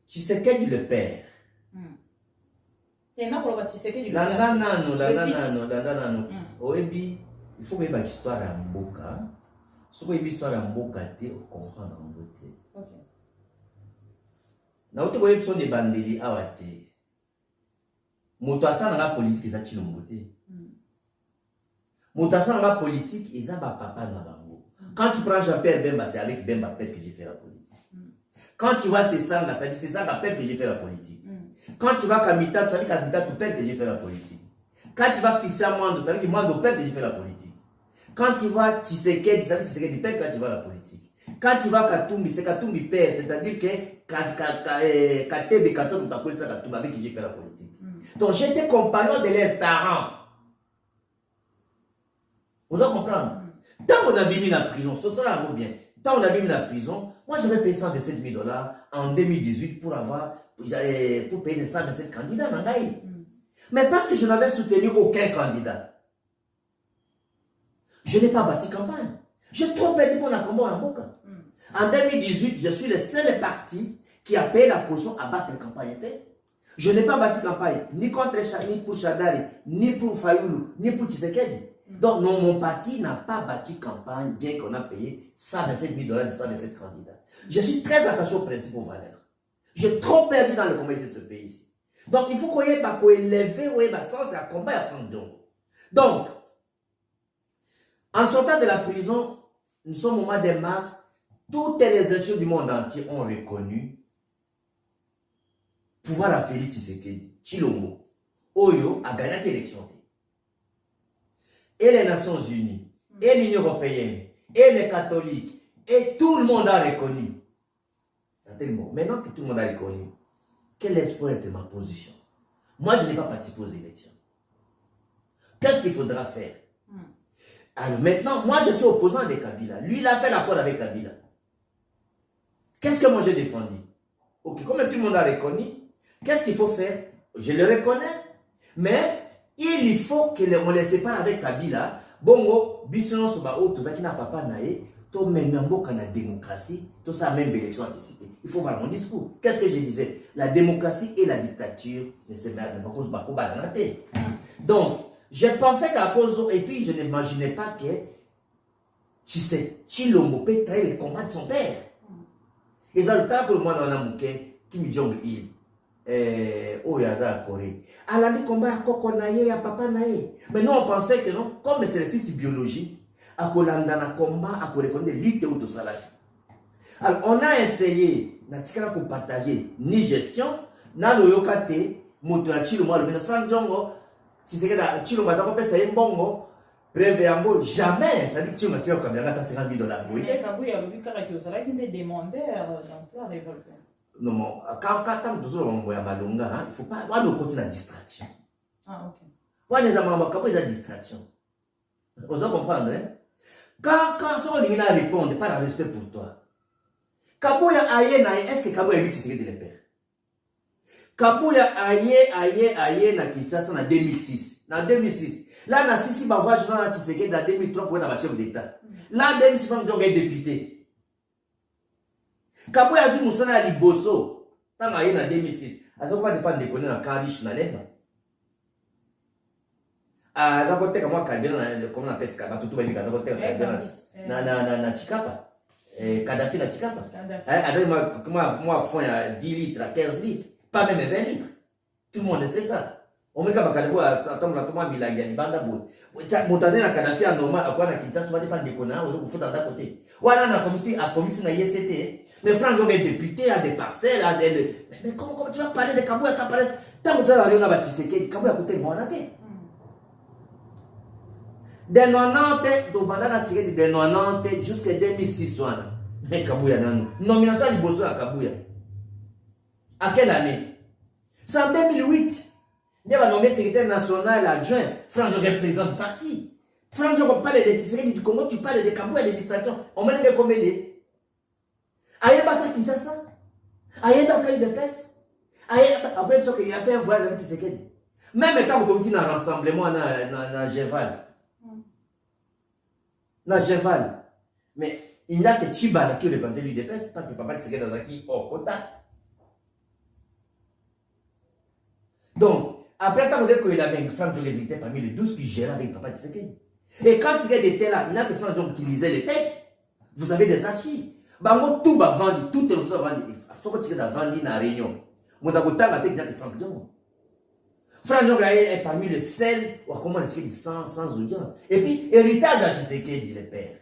Tshisekedi le père. Oebi, il faut que l'histoire à Mboka. Si vous avez l'histoire à Mboka, vous comprenez en beauté. Na vous avez besoin de bandeli à Wate. Moutassa dans la politique, ils ont tiré l'omboté. Moutassa dans la politique, ils ont papa na bango. Quand tu prends Jean-Pierre Bemba, c'est avec Bemba Père que j'ai fait la politique. Quand tu vois c'est Sanga, c'est Sanga Père que j'ai fait la politique. Quand tu vas à Kamita, tu sais qu'Kamita, tu pères que j'ai fait la politique. Quand tu vas à Pissa Mwando, tu sais que Mwando père que j'ai fait la politique. Quand tu vas à Tshisekedi, tu sais que Tshisekedi père quand tu vas à la politique. Quand tu vas à Katumbi, c'est Katumbi père, c'est-à-dire que Katebe Katumbi, tu as ça Katumbi avec qui j'ai fait la politique. Donc j'étais compagnon de leurs parents. Vous en comprenez? Tant qu'on a mis la prison, ça va bien. Tant qu'on a mis la prison, moi j'avais payé 127 000 $ en 2018 pour payer les 127 candidats. Mais parce que je n'avais soutenu aucun candidat, je n'ai pas bâti campagne. J'ai trop perdu pour la combat en Mboka. En 2018, je suis le seul parti qui a payé la caution à battre la campagne. Je n'ai pas bâti campagne ni contre Chani, ni pour Chadari, ni pour Fayoulou, ni pour Tshisekedi. Donc non, mon parti n'a pas bâti campagne, bien qu'on a payé 127 000 $ de 127 candidats. Je suis très attaché aux principaux valeurs. J'ai trop perdu dans le combat de ce pays ici. Donc il faut qu'on ait pas élevé, sans un combat à Franck Diongo. Donc, en sortant de la prison, nous sommes au mois de mars, toutes les institutions du monde entier ont reconnu pouvoir à Félix Tshisekedi, Tshilombo, Oyo a gagné l'élection. Et les Nations Unies, et l'Union Européenne, et les catholiques, et tout le monde a reconnu. Maintenant que tout le monde a reconnu, quelle est pour être ma position? Moi, je n'ai pas participé aux élections. Qu'est-ce qu'il faudra faire? Alors maintenant, moi, je suis opposant de Kabila. Lui, il a fait l'accord avec Kabila. Qu'est-ce que moi j'ai défendu? Ok, comme tout le monde a reconnu, qu'est-ce qu'il faut faire? Je le reconnais, mais il faut que on les sépare avec Kabila. Bongo, bisono soba o tozaki na papa nae, to menambo kana démocratie, tout ça même élection anticipée. Il faut voir mon discours. Qu'est-ce que je disais? La démocratie et la dictature ne se mettent pas cause bako balanate. Donc, je pensais qu'à cause et puis je n'imaginais pas que Tshilombo peut trahir les combats de son père. Et ça le temps que moi dans la mouké qui me dit oh, il y a la Corée. Elle a dit combat à Koko Naye, à Papa Naye. Mais nous, on pensait que non, comme c'est le fils biologique, à Kolandana combat, à Korekone, lutte ou tout ça là. Alors, on a essayé, pour partager ni gestion, na loyokate, moto chilo moi le Frank Diongo, tu sais que chilo moi ça peut payer bongo, prévéambo jamais, ça dit que tu m'as tiré comme il y a $50 000. Oui. Mais Kabouya, le but que ça là qui est demandeur d'emploi révolté. Non, mais quand on a malonga, il faut pas avoir le côté de la distraction. Ah, ok. Ouais, les amants, comment ils ont distraction? Vous en comprendre, hein? Quand on a répondre, pas de respect pour toi. Kabouya aye, est-ce que Kabouya vite c'est de les pères? Kabouya aye na Kinshasa en 2006. En 2006. Là, na Sisi Bavois, je n'en ai Tshisekedi en 2003 pour être chef d'État. Là, en 2006, on est député. Kabouya Azu Moussana à Liboso. Tant aye en 2006. À ce point, ne pas déconner dans Karish na Lemba. À ça côté comme moi, comme on appelle ça, tout va dire que ça côté na Chikapa. Kadhafi na Chikapa. Avec moi, fond à 10 litres, à 15 litres. Pas même 20 litres. Tout le monde sait ça. On met comme Kadhafi à Thomas Bilagi, à Libanda Boud. Montazé na Kadhafi à normal, à quoi na Kinshasa, on va pas déconner, on va vous d'un côté. Voilà, on a commission na ICT. Mais Franck est député, à des parcelles, à des. Mais comment tu vas parler de Kabouya? Tant que tu as rien à bâtir, Kabouya a coûté le bon à de 90, Dobanda a tiré de 90 jusqu'à 2006. Mais Kabouya n'a pas. Nomination à Liboso à Kabouya. À quelle année? C'est en 2008. Il a nommé secrétaire national adjoint. Franck Diongo est président du parti. Franck Diongo parle de Tshisekedi du Congo, tu parles de Kabouya et de distraction. On m'a dit combien de. Aïe Bata Kinshasa. Aïe Bata UDPS. Aïe après il a fait un voyage avec Tshisekedi. Même quand vous avez un rassemblement dans Géval. Dans Géval. Mais il n'y a que Chibala qui répondait l'UDPS, pas que Papa Tshisekedi Azaki hors quota. Donc, après, quand vous dites qu'il avait Franck Diongo était parmi les 12 qui géraient avec Papa Tshisekedi. Et quand Tshisekedi était là, il n'y a que Franck Diongo qui lisait les textes. Vous avez des archives. Bango tout va vendre, tout est vendu. Sauf que Tshisekedi a vendu dans la réunion. Mon d'agota la technique de Franck Diongo. Franck Diongo est parmi les seuls ou comment Tshisekedi sans audience. Et puis, héritage à Tshisekedi, les pères.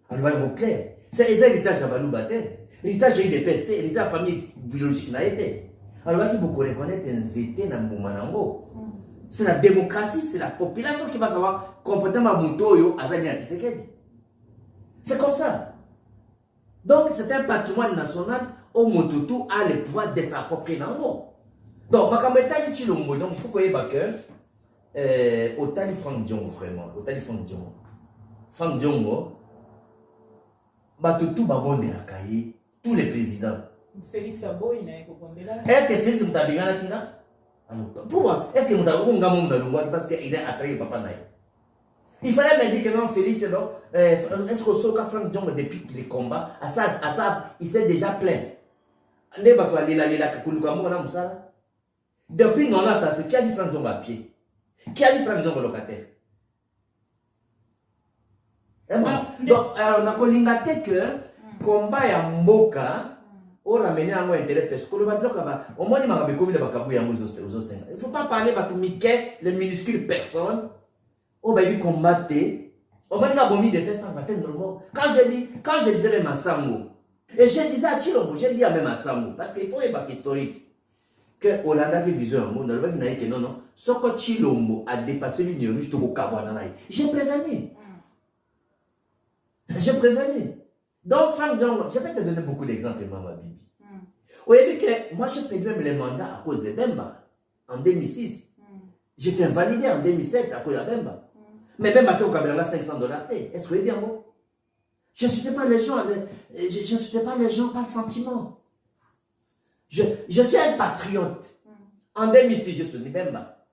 Alors, il est clair. C'est l'héritage à Balou Baté. L'héritage de l'UDPS, l'héritage de la famille biologique n'a été. Alors, il faut reconnaître un zété dans le moment. C'est la démocratie, c'est la population qui va savoir complètement Moutoyo à Zania Tshisekedi. C'est comme ça. Donc, c'est un patrimoine national où Motutu a le pouvoir de s'approprier dans le monde. Donc, il faut qu'on ait que Otali Franck Diongo, vraiment. Otali Franck Diongo. Franck Diongo, tout va de la cahier, tous les présidents. Félix Abo, il n'est pas là. Est-ce que Félix Moutabinga là qui là? Pourquoi? Est-ce que Moutabinga parce qu'il a attrayé Papa Naï? Il fallait me dire que non, Félix, non. Est-ce que ce Franck Diongo, depuis les combats, à ça, il s'est déjà plaint. Depuis 90 ans, qui a vu Franck Diongo à pied? Qui a vu Franck Diongo locataire? Donc, on a collingaté que combat ya mboka, on a ramené un intérêt parce que le bloc au moins il m'a commis le Kabouya aux autres. Il ne faut pas parler de Mickey, les minuscules personnes. On va lui combattre. On va lui dire bon, il déteste pas matin normal. Quand je disais même à Sambo, et je disais à Chilombo, je dis à même à Sambo, parce qu'il faut un bac historique. Que Hollande avait visé un monde, il n'a dit que non, ce que Chilombo a dépassé l'Union Russe au Kabouya. J'ai prévenu. J'ai prévenu. Donc, Franck Diongo, je vais te donner beaucoup d'exemples, Maman Bibi. Vous avez vu que moi, j'ai perdu même les mandats à cause de Bemba en 2006. J'étais invalidé en 2007 à cause de Bemba. Mais Bemba, tu as $500. Est-ce que vous voyez bien, moi? Je ne soutiens pas les gens, je soutiens pas les gens par sentiment. Je suis un patriote. En 2006, je suis Bemba.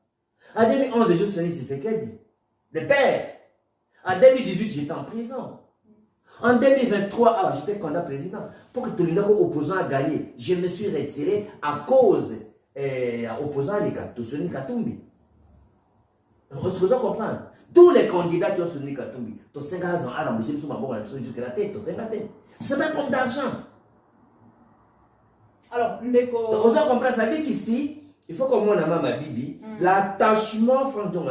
En 2011, je suis Tshisekedi, le père. En 2018, j'étais en prison. En 2023, j'étais candidat président. Pour que tout le monde opposant a gagné, je me suis retiré à cause opposant à Toussouni Katumbi. Est-ce que vous comprenez? Tous les candidats qui ont soutenu Katumbi, tu as 5 ans à rembourser jusqu'à la tête, tu as 5 ans. Ce n'est pas un problème d'argent. Alors, Ndeko. Vous comprenez? Ça veut dire qu'ici, il faut qu'on ait ma Bibi, l'attachement Franck Diongo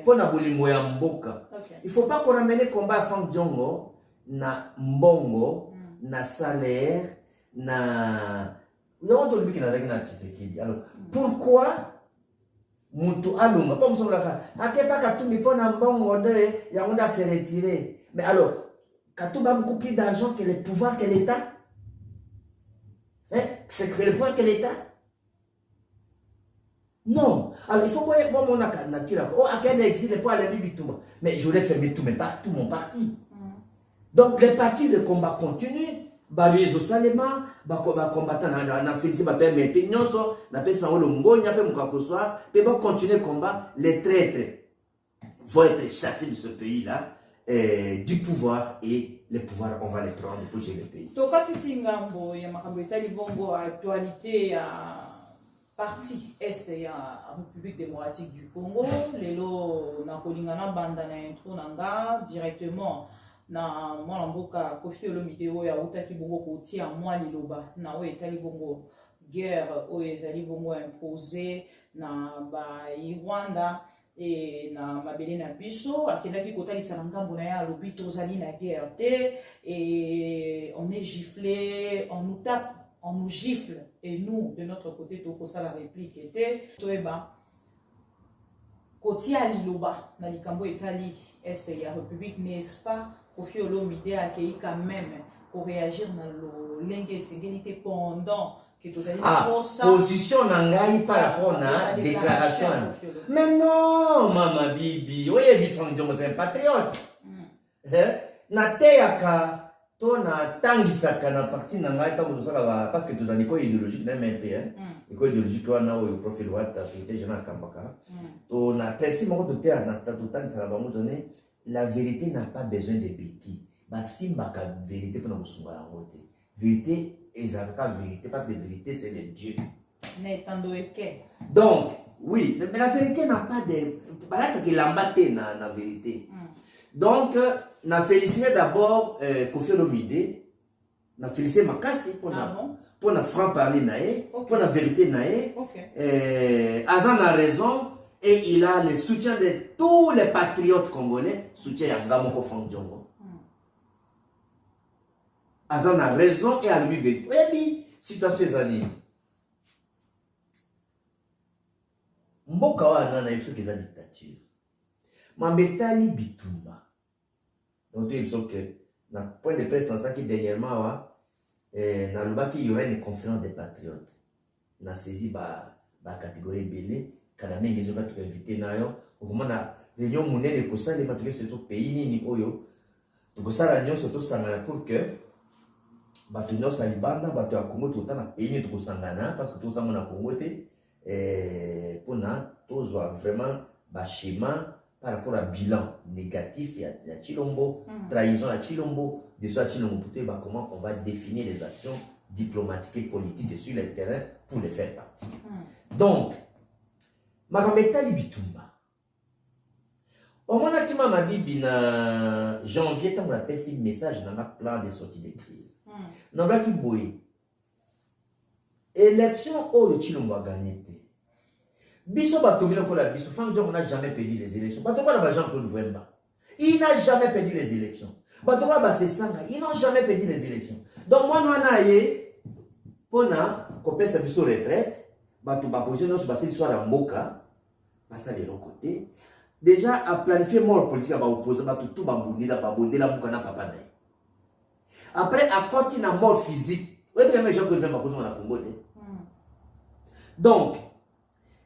pour na bolingo ya mboka. Il ne faut pas qu'on ramène le combat Franck Diongo na mbongo na salaire, na... Alors, pourquoi Muntu alunga, comme ça, Akepa Katoumi pour un bon ordre, Yamunda s'est retiré. Mais alors, Katoumi a beaucoup plus d'argent que le pouvoir que l'État. Hein? C'est que le pouvoir que l'État. Non. Alors, il faut voir mon nature. Oh, à quel exil pour aller vivre tout. Mais je voulais fermer tout mon parti. Donc, les partis de combat continuent. Barrières au Salema, combattant na félicité mais peñoso na pesa na longo nya pe mukakosoa pe bon continuer combat. Les traîtres vont être chassés de ce pays là du pouvoir, et le pouvoir on va les prendre pour gérer le pays. Tokati singambo ya makambo etali bongo actualité ya parti est ya République démocratique du Congo lelo na kolingana banda na intro nanga directement na mwana mboka Koffi Olomide oyo autaki bongo kotia mwa liloba na oyo etali bongo guerre oyo ezali bongo imposé na ba Rwanda et na mabele na biso akendaki kotalisa na ngambo na ye alobi tozali na guerre te et on est giflé, on nous tape, on nous gifle, et nous de notre côté tokosa la réplique était toeba kotia liloba na likambo etali est ya République, n'est-ce pas? Koffi Olomide a accueilli quand même pour réagir dans le lingue sécurité pendant que tu as position n'angai par rapport à déclaration. Mais non, Mama Bibi, oui, c'est un patriote. Na teyaka to na tangisaka na parti n'angai parce que tu as une école idéologique même un peu, école idéologique toi na au profil wata c'était général Kambaka. To na principe mo to terre na total ça va me donner. La vérité n'a pas besoin de béquilles. Si la vérité pour nous soumettre en côté. Vérité est la vérité parce que la vérité c'est le Dieu. Donc, oui, mais la vérité n'a pas de. C'est qu'il a battu la vérité. Donc, na félicité d'abord Koffi Olomide, na félicité Makassi pour na franc parler naé, pour la vérité naé. Azan a raison. Et il a le soutien de tous les patriotes congolais, soutien Yangamo Kofang Djongo. Azan a raison et à lui vérité. Oui, mais situation ces années. Mboka wana na biso keza dictature. Mambetali bitumba. Donc il faut que na point de presse dans ça qui dernièrement na lobaki il y aurait une conférence des patriotes. Na saisi ba catégorie belé. Quand même, ils ont invité nayo. Au moment na réunion monnaie de Kosa, les patriotes c'est au pays ni oyo. Donc ça la réunion surtout sangana pour que bateau salibanda bateau à Congo tout le temps na pays ni tout sangana parce que tout ça mon a Congo et pour na tout soit vraiment ba schéma par rapport à bilan négatif il y a Chilombo, trahison à Chilombo, de ça Chilombo pour comment on va définir les actions diplomatiques et politiques sur le terrain pour les faire partir. Donc Makameta Bitumba. Au moment où ma bibi na janvier, on a passé un message dans ma plan de sortie de crise. Dans la boy. Élection où le Chilombo a gagné. Biso Batomino Kola Biso, on n'a jamais perdu les élections. Batokwa na Jean-Claude Vemba. Il n'a jamais perdu les élections. Batokwa Basesanga, ils n'ont jamais perdu les élections. Donc moi, nous avons pour qu'on passe sa retraite, Bato Baposition, nous passer l'histoire à Moka. Ça de l'autre côté. Déjà, à planifier mort politique, à opposer, à tout baboundi, la baboundi, la boukana, papa naï. Après, à continuer la mort physique. Oui, mais les gens qui viennent m'apposer, on a fait donc,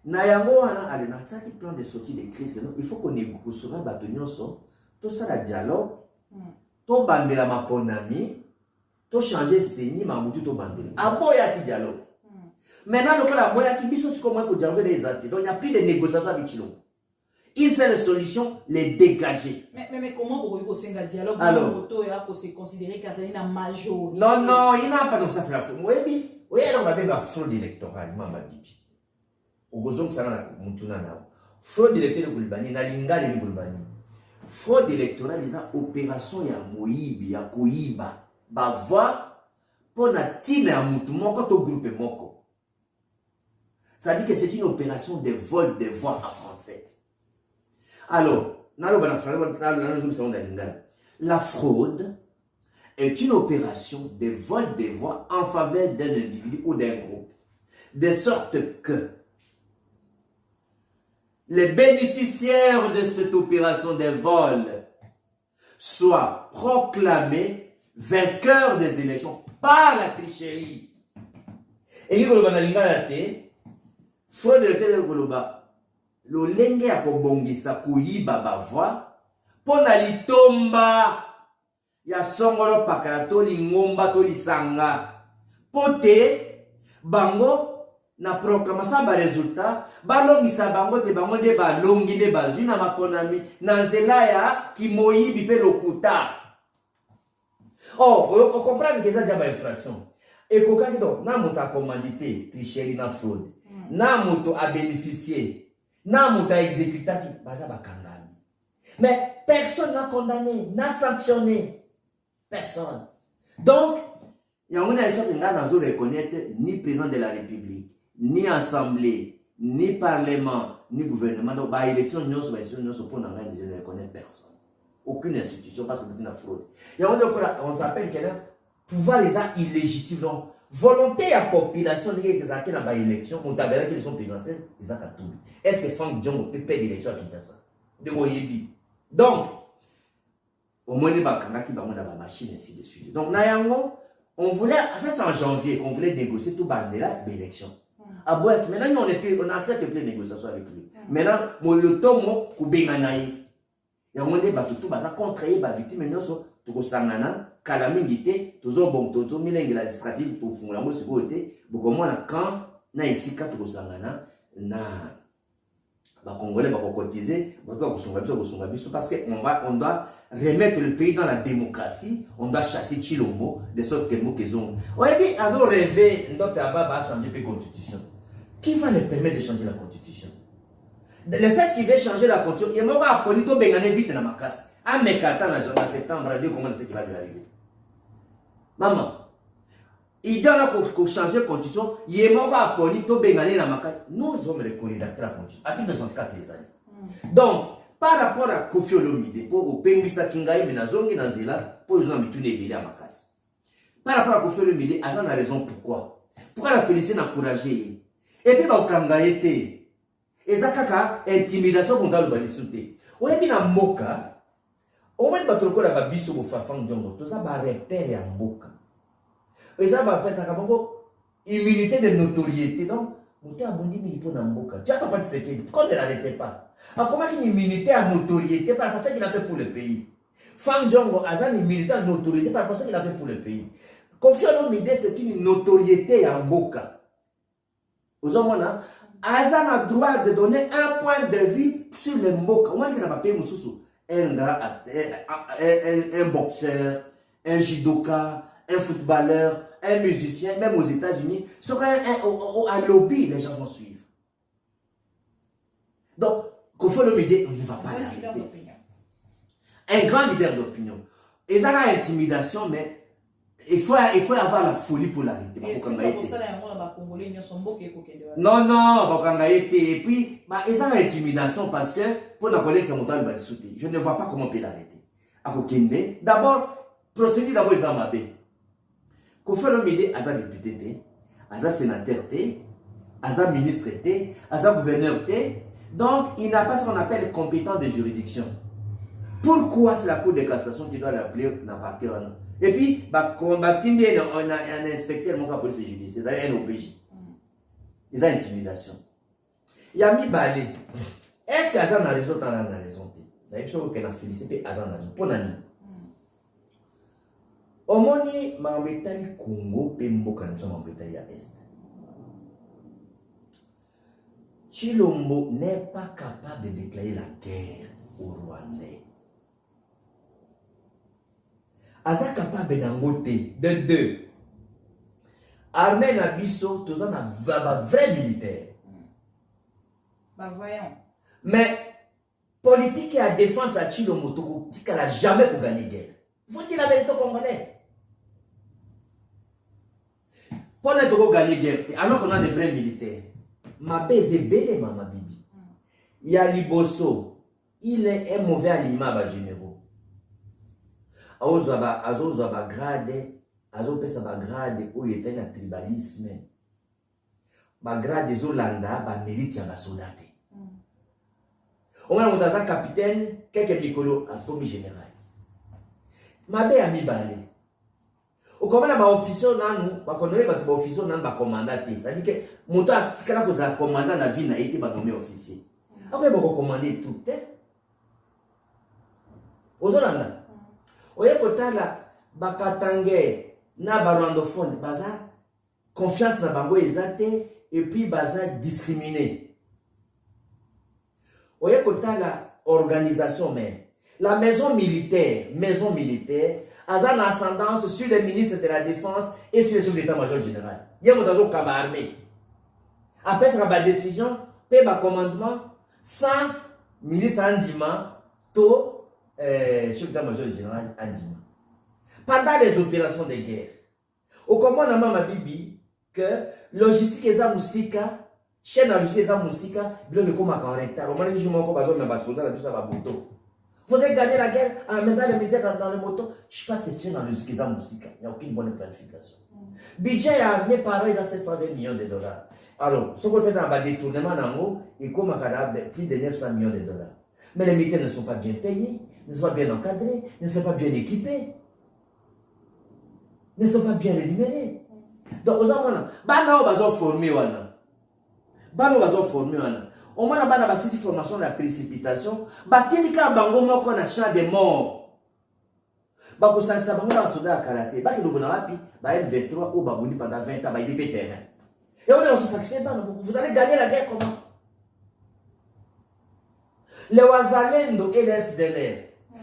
Nayango, allez, na tsaki plan de sortie de crise. Il faut qu'on négocie sur tout ça, la dialogue, tout bandela ma ponami, tout changer seni, ma moutou, tout bandela. Aboya qui dialogue. Maintenant, nous avons dit que c'est comme dialogue les athées. Donc, il n'y a plus de négociations avec Chilombo. Une seule solution, les dégager. Mais comment vous pouvez faire un dialogue pour se considérer qu'il y a une majorité? Non, non, il n'y a pas de ça. C'est la fraude. Oui, on va faire la fraude électorale. Au besoin que ça va fraude électorale de Goulbani, na lingale de Goulbani. Fraude électorale, les opérations ya Moïbi, ya Koïba, ba voix pour na tine ya mutu moko to groupe moko. Ça dit que c'est une opération de vol de voix en français. Alors, la fraude est une opération de vol des voix en faveur d'un individu ou d'un groupe, de sorte que les bénéficiaires de cette opération de vol soient proclamés vainqueurs des élections par la tricherie. Et il y a fraude électorale koloba lolenge ya kobongisa kuyiba bavoix pona litomba ya songolo pakala to lingomba to lisanga pote bango na proclamation ba résultat balongisa bango te bango nde balongi nde bazwi na maponami na nzela ya kimoyibi pe lokuta. Oh, on comprend que ça déjà ba infraction. Et kokaki donc na moto a commandité tricherie na fraude. Na moto a bénéficié. Na moto a exécuté qui baza bakangani. Mais personne n'a condamné, n'a sanctionné. Personne. Donc, il y a une élection qui n'a pas reconnaître ni président de la République, ni assemblée, ni parlement, ni gouvernement. Donc, bah, élection, nous sommes pour ne reconnaître personne. Aucune institution parce que c'est une fraude. Il y a on s'appelle qu'il y a un pouvoir illégitime. Donc, volonté à la population qui est dans l'élection, on t'a vu qu'ils sont présidentiels, ils ont tout. Est-ce que Franck Diongo peut perdre l'élection à Kinshasa? Donc, au moins, il y a une machine ainsi de suite. Donc, on voulait, ça c'est en janvier, qu'on voulait négocier tout bandela l'élection. Maintenant, on accepte les négociations avec lui. Maintenant, le temps, on il y a un débat tout ça contre les victimes nous sommes tout sangana calamité tous bon tout milenge la stratégie pour fondre la sécurité beaucoup moins quand na ici quatre tout sangana na ba congolais ba cotiser ba parce que on doit remettre le pays dans la démocratie, on doit chasser Chilombo de sorte que Mokezon ouais bien azo rêver docteur Ababa changer la constitution. Qui va le permettre de changer la constitution? Le fait qu'il veut changer la constitution, il m'a appris tout bengané vite dans ma casse. En mécatant en septembre, Dieu comment c'est qui va lui arriver. Maman, il donne pour changer la constitution, il m'a appris tout bengané dans ma casse. Nous sommes les co-rédacteurs de la constitution, à titre de 64 les années. Donc, par rapport à Kofi Olomide, pour au Pengwisa Kingaï, Menazongi Nazela, pour les gens qui tuent à ma casse. Par rapport à Kofi Olomide, Azan a raison pourquoi. Pourquoi la félicité n'a encouragé? Et puis, au Kangaïté. Et ça, kaka, intimidation pour le balisouté. On est bien en Mboka. On va battre le corps à Babiso ou Fafang Djongo. Tout ça va repérer en Mboka. Et ça va peut-être immunité de notoriété. Donc, on a abondi militaire dans Mboka. Tu n'as pas de sécurité. Pourquoi ne l'arrêtez pas? Comment une immunité à notoriété par rapport à ce qu'il a fait pour le pays? Fang Djongo a une immunité à notoriété par rapport à ce qu'il a fait pour le pays. Kofi Olomide, c'est une notoriété à Mboka. Aux hommes, Azan a droit de donner un point de vue sur les mots. Comment il n'a pas payé un boxeur, un judoka, un footballeur, un musicien, même aux États-Unis, serait un lobby, les gens vont suivre. Donc, Kofi Olomide, on ne va pas l'arrêter. Un grand leader d'opinion. Et ça a intimidation, mais il faut avoir la folie pour l'arrêter. Non, non, et puis, ils ont intimidation parce que pour la collègue, je ne vois pas comment on peut l'arrêter. D'abord, procédure d'abord, ils ont mabé. Kofi Olomide, Aza député, Aza sénateur, Aza ministre, Aza gouverneur. Donc, il n'a pas ce qu'on appelle compétence de juridiction. Pourquoi c'est la Cour de cassation qui doit l'appeler dans parquet? Et puis, on a un inspecteur de la police judiciaire, c'est un OPJ. Ils ont intimidation. Il y a mis balé. Est-ce qu'Azan a raison dans la raison? Il y a une chose qu'on a félicité Azan a raison. Pour l'année. Au moins, Mambetali Congo, Pembo, nous sommes Mambetali à l'Est. Chilombo n'est pas capable de déclarer la guerre aux Rwandais. Aza capable d'engoter de deux. Armée Nabiso, tout ça n'a vrai militaire. Bah voyons. Mais politique et la défense à Chilombo, elle n'a jamais pour gagner guerre. Vous dites la vérité aux Congolais. Pour ne gagner guerre, alors qu'on a des vrais militaires. Ma bise est belle, ma bibi. Il y a Liboso. Il est un mauvais aliment à généraux. azozwa bagrade azopesa bagrade oyo etali na tribalisme bagrade ezolanda bamérite ya basoda te omwana moto aza capitaine keke mikolo atomi général mabe ya mibale okomana baofficier nanu bakonome bato baofficier nanu bakomanda te c'est-à-dire que moto atikala kozala komanda na vie na ye te banome officier akoyeba kokomande tout te ozolanda oye kotala bakatange na barwandophone baza confiance na bango eza te et puis baza discriminé oye kotala organisation même la maison militaire aza une ascendance sur les ministres de la défense et sur les chefs d'état-major général il y a une kaba armée après ça va décision pe ba commandement sans ministre Andima to chef d'état-major général Andima. Pendant les opérations de guerre, au commandement Mama Bibi que logistique eza musika, chaîne logistique eza musika, bilo de koma en retard. Au moment où je m'en vais à ma soldat, la moto. Vous avez gagné la guerre en mettant les militaires dans les motos. Je ne sais pas si c'est dans la logistique eza musika. Il n'y a aucune bonne planification. Budget a amené par exemple 720 millions de dollars. Alors, ce côté dans le détournement, il comme plus de 900 millions de dollars. Mais les militaires ne sont pas bien payés, ne sont pas bien encadrés, ne sont pas bien équipés, ne sont pas bien rémunérés. Donc, aux hommes, ils sont formés. Au moins, ils ont une formation de la précipitation. Ils ont un champ de mort. Ils ont un soldat à karaté. Ils ont un M23 ou pendant 20 ans, ils ont des terrains. Et on a sacrifié, vous allez gagner la guerre comment? Les Ouazalendo et les FDLR,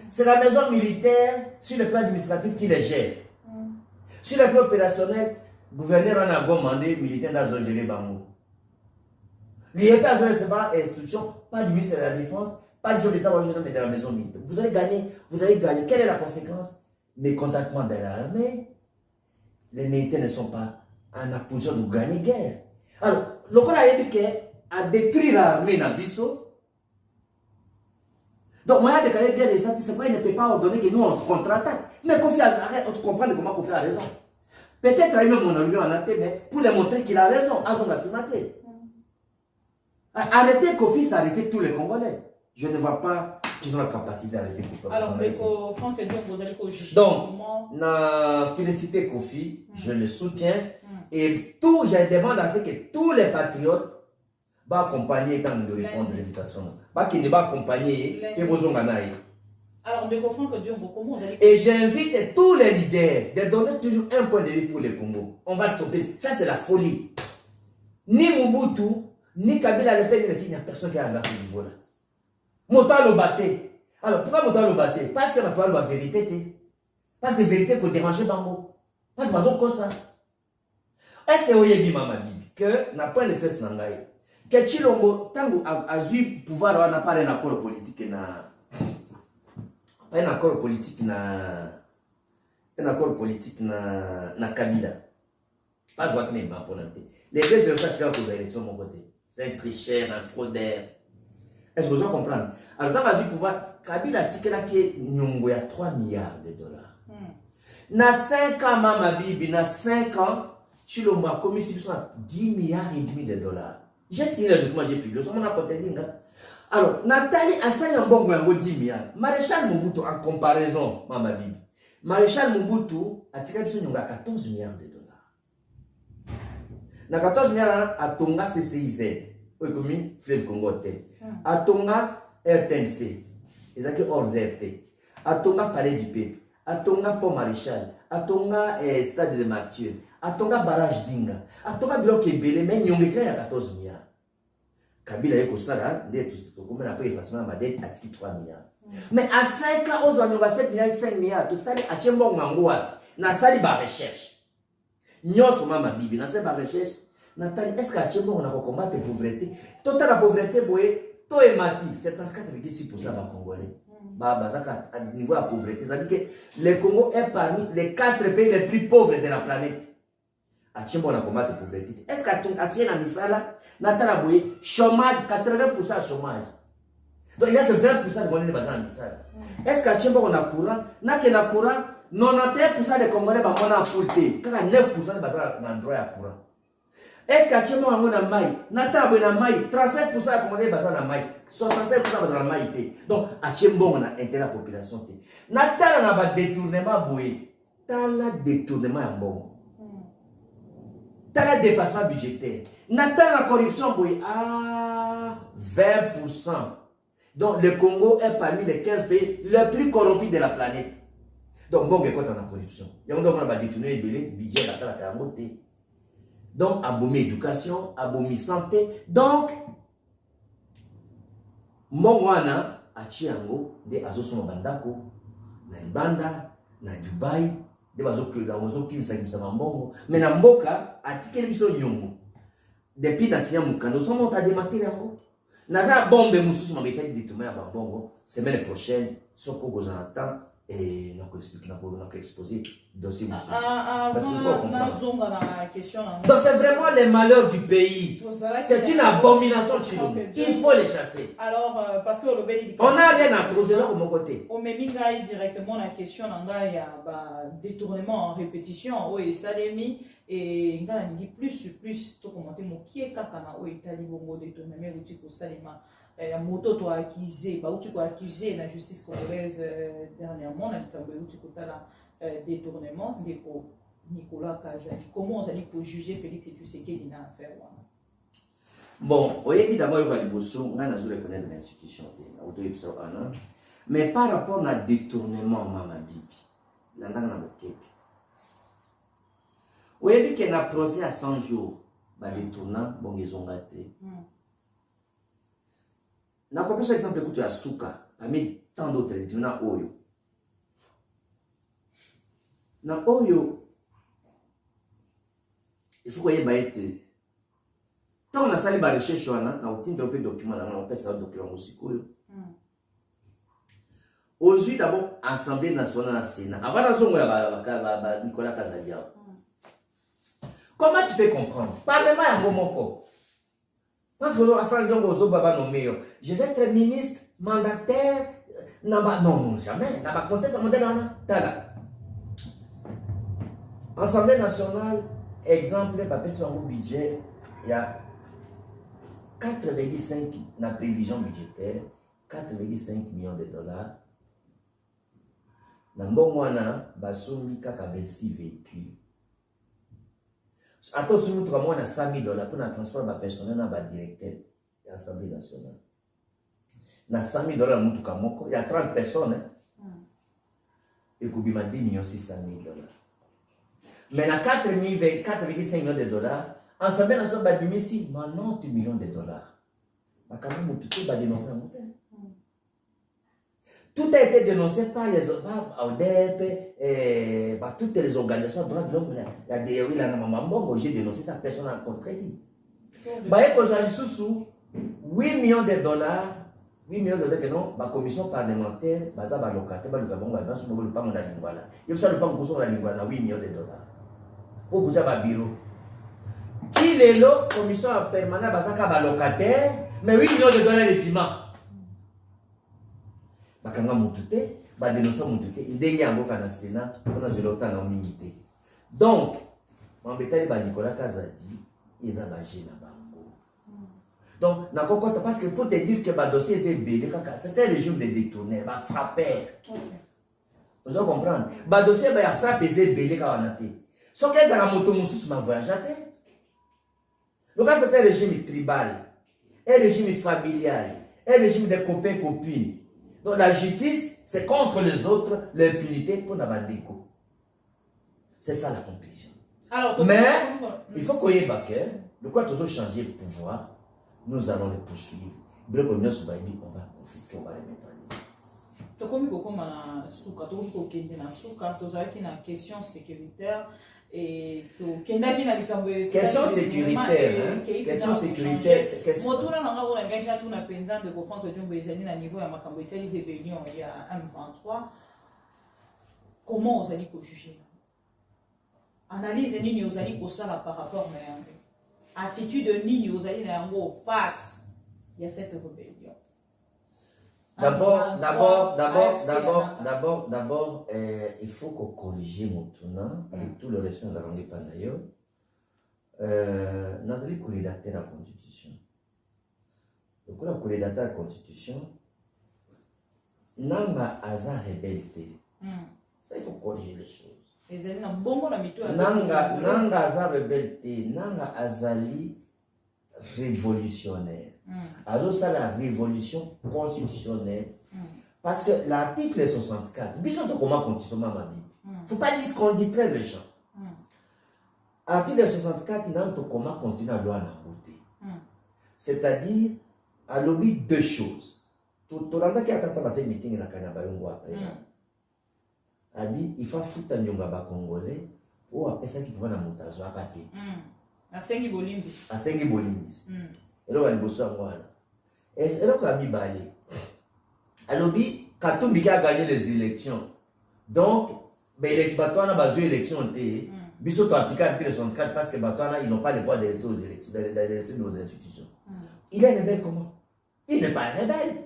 c'est la maison militaire sur le plan administratif qui les gère. Sur le plan opérationnel, le gouverneur en a commandé militaire dans Zogéré Bango. L'IEP a recevoir instruction, pas du ministère de la Défense, pas du chef d'état-major, mais de la maison militaire. Vous allez gagner. Quelle est la conséquence? Mécontentement de l'armée. Les militaires ne sont pas en position de gagner guerre. Alors, le qu'on a dit a détruit l'armée dans Bissau. Donc, moi, de gagner guerre, c'est pas, il ne peut pas ordonner que nous on contre-attaque. Mais Kofi arrête, on comprend comment Kofi a raison. Peut-être qu'il même mon armée en a tête, mais pour lui montrer qu'il a raison, Azon va se mater. Arrêtez Kofi, c'est arrêter tous les Congolais. Je ne vois pas qu'ils ont la capacité d'arrêter Kofi. Alors, mais Franck et vous allez juger. Donc, na félicité Kofi, je le soutiens. Et tout, je demande à ce que tous les patriotes va accompagner quand nous répondons à l'éducation. Pas qu'ils ne vont accompagner et vous en avez. Alors, mais Franck Dieu, comment vous allez. Et j'invite tous les leaders de donner toujours un point de vue pour le Congo. On va stopper. Ça, c'est la folie. Ni Mobutu, ni Kabila Le Pen, il n'y a personne qui arrive à ce niveau-là. Moto le batté. Alors, pourquoi Moto le batté? Parce que la toile la vérité. Parce que la vérité peut déranger Bango. Parce que c'est comme ça. Est-ce que vous avez dit, Mama Bibi, que n'a pas de fesses n'angaye? Que Chilombo, tant a eu pouvoir, on n'a pas un accord politique na. Pas un accord politique na. Un accord politique na Kabila. Pas ce que m'a pour les deux veulent pas tirer aux élections de mon côté. C'est un tricheur, un fraudeur. Est-ce que vous comprenez? Alors, dans la pouvoir, Kabila a tiré que nous avons 3 milliards de dollars. Na 5 ans, Mama Bibi, na 5 ans, Chilombo a commis 10 milliards et demi de dollars. J'ai signé le document, j'ai publié. Alors, Nathalie a signé un bon 10 milliards. Maréchal Mobutu, en comparaison, Mama Bibi, Maréchal Mobutu a tiré 14 milliards de dollars. Na 14 milliards, a Tonga CCIZ, comme Fleuve Congo, a Tonga RTNC, ils ont hors RT, a Tonga Palais du Peuple, a Tonga Pont Maréchal, a Tonga Stade de Mathieu, a Tonga Barrage Dinga, a Tonga Bloc Ebele, mais il y a 14 milliards. Kabila est comme ça, après il facilement ma dette à 3 milliards. Mais à 5 ans, aux années 7 milliards, 5 milliards, tout à l'heure, à Tchembon Mangoua, na sali ba recherche. Nyon sur ma Bibi, na sali ba recherche. Nathalie, est-ce qu'à Tchembon on a combattre la pauvreté? Total la pauvreté, boye, to et mati, 74,6% des Congolais. À niveau de la pauvreté, ça veut dire que le Congo est parmi les 4 pays les plus pauvres de la planète. À Tchembon on a combattre la pauvreté. Est-ce qu'à Tchembon on a misala? Nathalie, boye, chômage, 80% chômage. Donc il y a que 20% de Congolais qui sont en Bissau. Est-ce qu'à Tchimbo on a courant? N'a que la courant, 91% des Congolais qui sont en Poulté, 9% qui sont en droit à courant. Est-ce qu'à Tchimbo on a maï? N'a pas de maï, 37% des Congolais qui sont en maï, 67% qui sont en maï. Donc à Tchimbo on a intérêt à la population. N'a pas de détournement boué. T'as le détournement en bon. T'as le dépassement budgétaire. N'a pas la corruption boué. Ah, 20%. Donc le Congo est parmi les 15 pays les plus corrompus de la planète. Donc bon, quand on a corruption, il y a un détourné le budget de la calamité. Donc abomi éducation, abomi santé. Donc Mongwana a Chiango de Azosono Bandako, na Ibanda, na Dubai, de Bazoki Misambongo, mais na Mboka a tiqué biso Yongo. Depuis la Sia Mukando, son monte à démarquer yango. Naza bombe mususu mabeta détourner à Bambongo, semaine prochaine, Soko Gozanatan. Et on a exposé le dossier. Donc c'est vraiment les malheurs du pays. C'est une abomination chez nous. Il faut les chasser. Alors, parce que on n'a rien à poser là de mon côté. On met directement la question, il y a détournement en répétition. Oui, ça l'est mis. Et on dit plus, tout commenter, qui est kakana, oui, Italie, bongo, détournement, mais où tu peux salement. Moto to accusé, bah où tu peux accuser la justice congolaise dernièrement, où tu peux faire détournement de Nicolas Kazali. Comment on allait pour juger Félix et tu sais qu'il a affaire? Bon, vous voyez d'abord il va les bosser, on a reconnaître l'institution, mais par rapport à détournement, maman bibi, l'andang na bokepi. Vous voyez qu'il y a un procès à 100 jours, bah détournant, bon ils ont raté. Na kwa pesa exemple écoute ya Souka, parmi tant d'autres na Oyo. Na Oyo, il faut que vous ayez tant on a sali ba recherche wana na otindre pe document na on pesa document musikoyo. Aujourd'hui d'abord Assemblée nationale na Sénat. Avant la zongo ya Nicolas Kazali. Comment tu peux comprendre? Parlement ya ngomoko. Parce que je vais être ministre, mandataire, non, jamais. N'a conteste modèle. Assemblée nationale, exemple, sur un budget, il y a 4,5 dans la prévision budgétaire, 4,5 millions de dollars. Dans le bon il y a 26 véhicules. Attention, nous avons 100 000 $ pour le transport personnel dans le directeur de l'Assemblée nationale. Dans 100 000 $, il y a 30 personnes. Et il y a 10 600 000 $. Mais dans 4,5 millions de dollars, l'Assemblée nationale a dénoncé 90 millions de dollars. Quand même, tout a dénoncé un montant. Tout a été dénoncé par les ODEP, par toutes les organisations de droits de l'homme. Il y a j'ai dénoncé ça, personne n'a contredit. Il y a 8 millions de dollars, 8 millions de dollars que non, la commission parlementaire, il y a un locataire, il y a un 8 millions de dollars. Pour vous avez un bureau. Qui est là, commission permanente, il y a un locataire, mais 8 millions de dollars de paiement. Bakanga mutute, ba dénoncer mutute, ndenge yango kana Sénat, on a zolota na mingité. Donc, mambetali ba Nicolas Kazadi, ils ont bagé na bango. Donc, na kokota parce que pour te dire que ba dossier est belé kaka, c'était le régime de détourner, ba frapper. Vous comprenez? Ba dossier ba frappe est belé kaka naté. Sauf que ça la moto mususu ma voyageate. Donc c'était un régime tribal, un régime familial, un régime de copains copines. Donc la justice, c'est contre les autres, l'impunité pour la bandiko. C'est ça la conclusion. Alors, mais il faut qu'on y ait baquet. De quoi toujours changer le pouvoir, nous allons les poursuivre. On va confisquer, on va les mettre en ligne. Comme une question sécuritaire. Et question sécuritaire. Question sécuritaire. Comment vous allez juger? Analyse ni vous allez par rapport à attitude ni vous allez face à cette rébellion. D'abord, il faut qu'on corrige mon tournant avec tout le respect nous avons dit d'ailleurs. Nous allons rédacter la Constitution. Donc, on a rédacté la Constitution. Nanga aza rebelle. Ça, il faut corriger les choses. Nanga aza rebelle. Nanga azali révolutionnaire. Alors ça la révolution constitutionnelle. Parce que l'article 64, comment constitution ma Bible. Il ne faut pas dire qu'on distrait les gens. Article 64, il faut comment continuer à loi en beauté. C'est-à-dire, à l'objet deux choses. Tout le monde qui a attendu meeting na Kanyabayongo après. Il faut foutre un yongaba congolais pour appeler ça qui pouvait na mutazo akate. À Sengi Bolindis. À Sengi Bolindis. Et là, on a bossé en moi. Et là, on a mis balé. Alors, Katumbi qui a gagné les élections. Donc, l'élection, on a besoin d'élections. Bissot a appliqué l'article 64 parce que ils n'ont pas le droit de rester aux élections, de rester dans nos institutions. Il est rebelle comment? Il n'est pas un rebelle.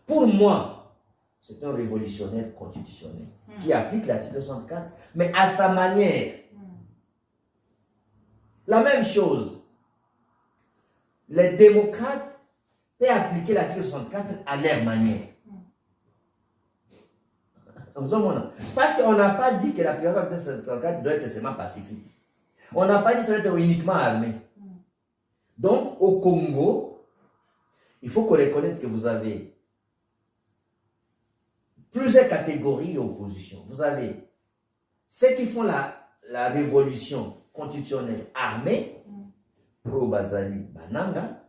Pour moi, c'est un révolutionnaire constitutionnel qui applique l'article 64, mais à sa manière. La même chose. Les démocrates peuvent appliquer l'article 64 à leur manière. Parce qu'on n'a pas dit que l'application de l'article 64 doit être seulement pacifique. On n'a pas dit que ça doit être uniquement armé. Donc, au Congo, il faut qu'on reconnaisse que vous avez plusieurs catégories d'opposition. Vous avez ceux qui font la révolution constitutionnelle armée, au Bazali, Bananga,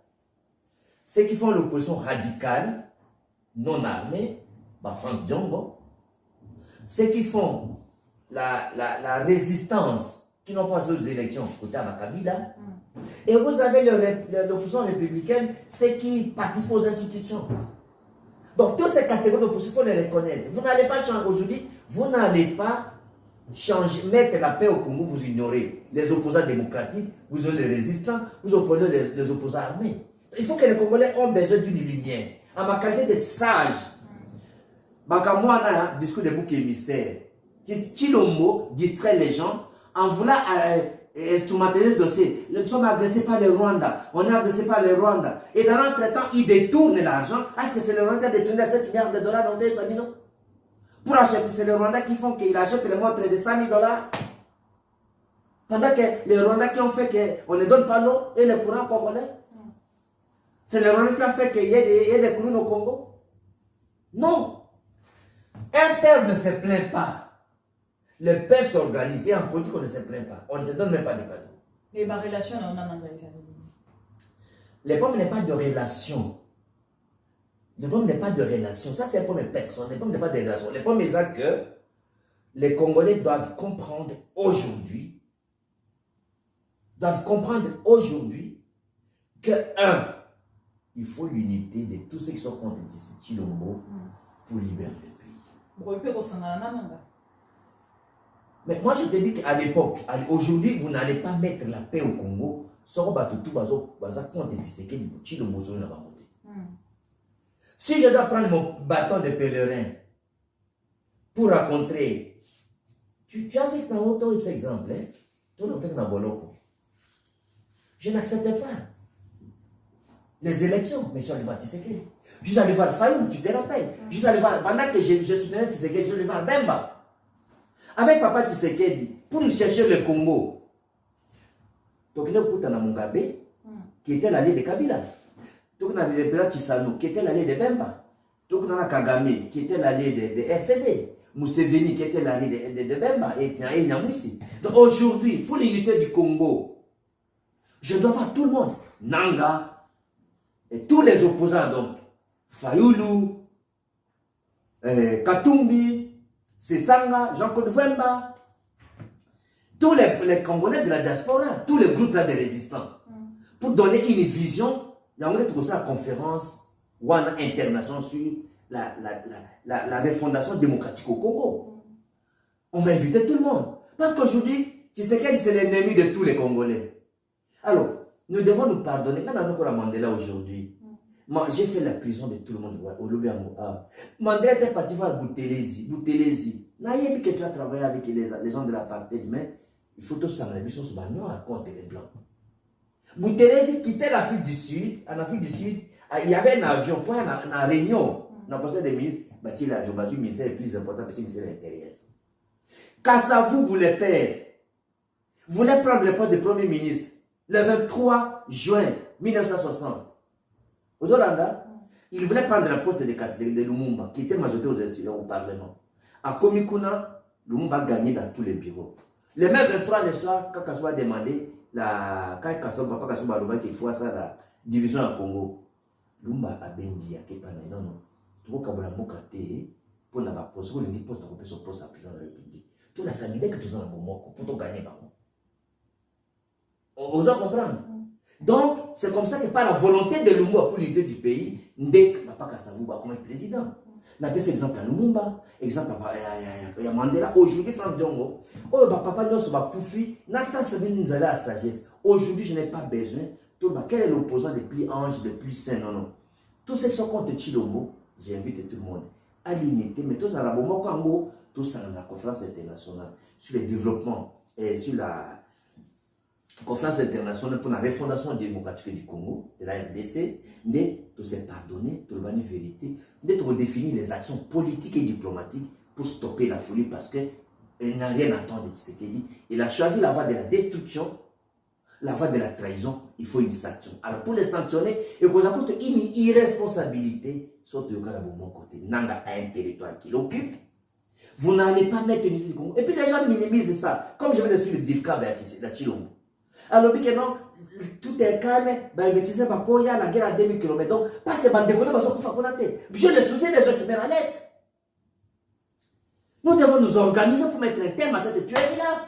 ceux qui font l'opposition radicale, non armée, Frank Djongo, ceux qui font la résistance, qui n'ont pas aux élections, côté Kabila, et vous avez l'opposition républicaine, ceux qui participent aux institutions. Donc, toutes ces catégories d'opposition, il faut les reconnaître. Vous n'allez pas changer aujourd'hui, vous n'allez pas changer, mettre la paix au Congo, vous ignorez les opposants démocratiques, vous ignorez les résistants, vous opposez les opposants armés. Il faut que les Congolais ont besoin d'une lumière. En ma qualité de sage, moi, on a un discours de bouc émissaire. Chilombo distrait les gens en voulant instrumentaliser le dossier. Nous sommes agressés par les Rwandais. On est agressés par les Rwandais. Et dans l'entretemps, ils détournent l'argent. Est-ce que c'est le Rwanda qui a détourné 7 milliards de dollars dans des amis, non? Pour acheter, c'est les Rwandais qui font qu'ils achètent les montres de 100 000 dollars. Pendant que les Rwandais qui ont fait qu'on ne donne pas l'eau et le courant congolais. C'est les Rwandais qui ont fait qu'il y ait des courants au Congo. Non. Un père ne se plaint pas. Le père s'organise et en politique, on ne se plaint pas. On ne se donne même pas de cadeaux. Et ma relation, on a un le problème n'est pas de relation. Le problème n'est pas de relation. Ça, c'est un problème personnel. Le problème n'est pas de relation. Le problème est que les Congolais doivent comprendre aujourd'hui que, il faut l'unité de tous ceux qui sont contre Chilombo pour libérer le pays. Mais moi, je te dis qu'à l'époque, aujourd'hui, vous n'allez pas mettre la paix au Congo. Si je dois prendre mon bâton de pèlerin pour rencontrer, tu as vu dans cet exemple, je n'acceptais pas les élections, mais je suis allé voir Tshisekedi. Je suis allé voir Fayoum, tu te rappelles. Je suis allé voir, pendant que je soutenais Tshisekedi, je suis allé voir Bemba. Avec Papa Tshisekedi, pour chercher le Congo. Donc, il y a Koutana Mugabe, qui était l'allié de Kabila. Donc, il y a le président Tshisano, qui était l'allié de Bemba. Donc, il y a Kagame, qui était l'allié de RCD. Museveni, qui était l'allié de Bemba. Et Nyamwisi. Donc, aujourd'hui, pour l'unité du Congo, je dois voir tout le monde. Nanga, et tous les opposants, donc, Fayoulou, Katumbi, Sesanga, Jean-Claude Vemba, tous les Congolais de la diaspora, tous les groupes là de résistants, pour donner une vision, il y a la conférence internationale sur la refondation démocratique au Congo. On va inviter tout le monde. Parce qu'aujourd'hui, Tshisekedi, c'est l'ennemi de tous les Congolais. Alors, nous devons nous pardonner. Quand nous avons Mandela aujourd'hui, Moi, j'ai fait la prison de tout le monde. Au Lobiango. Mandela était parti voir Boutelezi. N'ayez que tu as travaillé avec les gens de l'apartheid, mais il faut tout ça. Ils sont sur noir contre les blancs. Boutelezi quittait l'Afrique du Sud. En Afrique du Sud, il y avait un avion pour une réunion. Dans le conseil des ministres, le ministère le plus important, c'est le ministère de l'Intérieur. Kassavou voulait prendre le poste de Premier ministre le 23 juin 1960. Aux Hollandais, il voulait prendre le poste de Lumumba, qui était majorité au Parlement. À Komikuna, Lumumba a gagné dans tous les bureaux. Le même 23 le soir, quand Kassou a demandé, quand Papa Kassou a qu'il faut ça, la division en Congo, Lumumba a béni à Kepana. Non, non. Tout le monde a été pour la poste, pour occuper son poste à la présidence de la République. Tout la sanité que tu as pour gagner. Vous en comprenez? Donc, c'est comme ça que par la volonté de Lumumba pour l'unité du pays, dès que Papa Kassavou va comme président. On a fait cet exemple à Lumumba, exemple à Mandela. Aujourd'hui, Franck Diongo, Papa Nyos va Koufi, Nathan Sabine nous allait à la sagesse. Aujourd'hui, je n'ai pas besoin. Quel est l'opposant le plus ange, le plus saint? Non, non. Tous ceux qui sont contre Chilombo, j'invite tout le monde à l'unité, mais tous à la Bombo, tous à la conférence internationale sur le développement et sur la conférence internationale pour la refondation démocratique du Congo, de la RDC, de se pardonner, de la vérité, de redéfinir les actions politiques et diplomatiques pour stopper la folie parce qu'il n'a rien à attendre de Tshisekedi. Il a choisi la voie de la destruction, la voie de la trahison, il faut une sanction. Alors pour les sanctionner, il faut une irresponsabilité, surtout au bon côté. Nanga a un territoire qui l'occupe. Vous n'allez pas mettre l'unité du Congo. Et puis les gens minimisent ça. Comme je viens de suivre le Dirka de Chilombo. Alors, que non, tout est calme, il y a la guerre à 2000 km. Donc, parce que je le soucie des gens qui viennent à l'Est. Nous devons nous organiser pour mettre un terme à cette tuerie-là.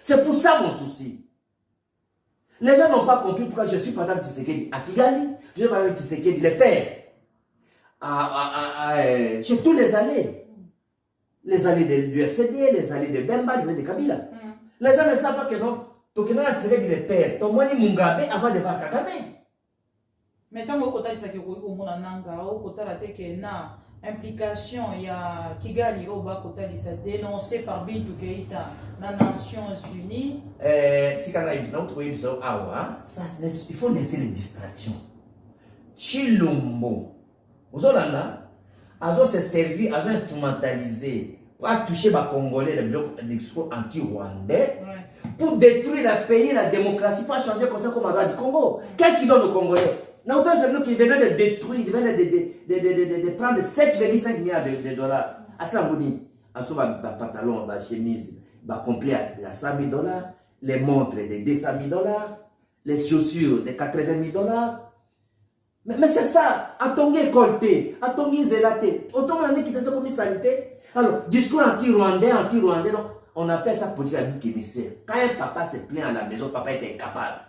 C'est pour ça mon souci. Les gens n'ont pas compris pourquoi je suis par exemple Tshisekedi à Kigali, je suis par exemple Tshisekedi, les pères, chez tous les allées. Les allées du RCD, les allées de Bemba, les allées de Kabila. Les gens ne savent pas que non. Donc, il y a des pères. Donc, moi, je suis avant de voir Kagame. Mais tant que tu as une implication, il y a Kigali au bas dénoncé par Bintou Keïta dans les Nations Unies. Il faut laisser les distractions. Chilombo, vous avez se servi, vous avez instrumentalisé pour toucher les Congolais, le bloc anti-rwandais. Pour détruire le pays, la démocratie, pour changer comme ça comme on du Congo. Qu'est-ce qu'ils donnent aux Congolais? N'autant qui venait de détruire, il venait de prendre 7,5 milliards de dollars. À cela, on dit, à ce pantalon, la chemise, complet à 100 000 dollars, les montres de 200 000 dollars, les chaussures de 80 000 dollars. Mais c'est ça, à ton colté, à ton zélaté, autant on a qui était comme sanité. Alors, discours anti-rwandais, non. On appelle ça politique à bouc émissaire. Quand un papa se plaint à la maison, papa est incapable.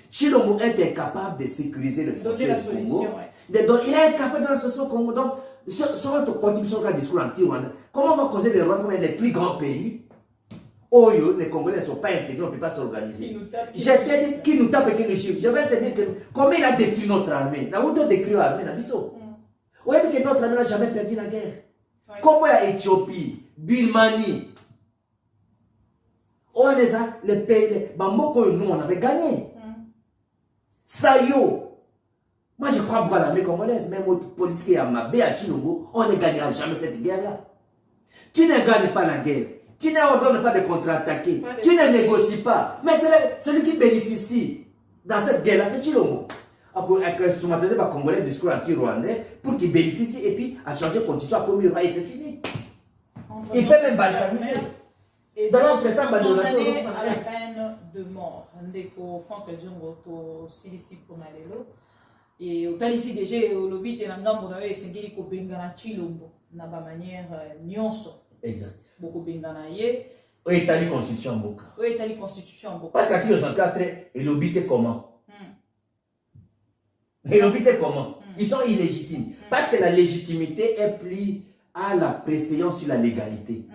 Chilombo est incapable de sécuriser le frontière du Congo. Donc, il est incapable de la solution au Congo. Donc, sur notre contribution à discours anti-rwandais, comment on va causer les Rwandais comme les plus grands pays? Oh, les Congolais ne sont pas intégrés, on ne peut pas s'organiser. Je t'ai dit qui nous tape et qui nous chiffre. Je vais te dire que comment il a détruit notre armée. Nous avons détruit l'armée. Vous voyez que notre armée n'a jamais perdu la guerre. Comment il y a Éthiopie, Birmanie, on a les pays, nous on avait gagné. Sayo. Moi je crois voir l'armée congolaise, même au politique à Mabé, à Chilombo, on ne gagnera jamais cette guerre-là. Tu ne gagnes pas la guerre. Tu n'ordonnes pas de contre-attaquer. Tu ne négocies pas. Mais celui qui bénéficie dans cette guerre-là, c'est Chilombo. Pour instrumentaliser les Congolais du discours anti-rwandais pour qu'ils bénéficient et puis à changer de constitution comme il et c'est fini. Il peut même balkaniser. Et dans l'autre sens, condamné à la peine de mort. Ndeko Franck Diongo Silisi Ponalelo. Et au ici déjà au lobby te ngambo na esengeli ko bengana Chilombo na ba manière nyonso. Exact. Beaucoup bengana ye. O établi constitution mboka. O établi constitution mboka. Parce qu'à 64 et lobby te comment? Et lobby te comment? Ils sont illégitimes. Parce que la légitimité est prise à la préséance sur la légalité.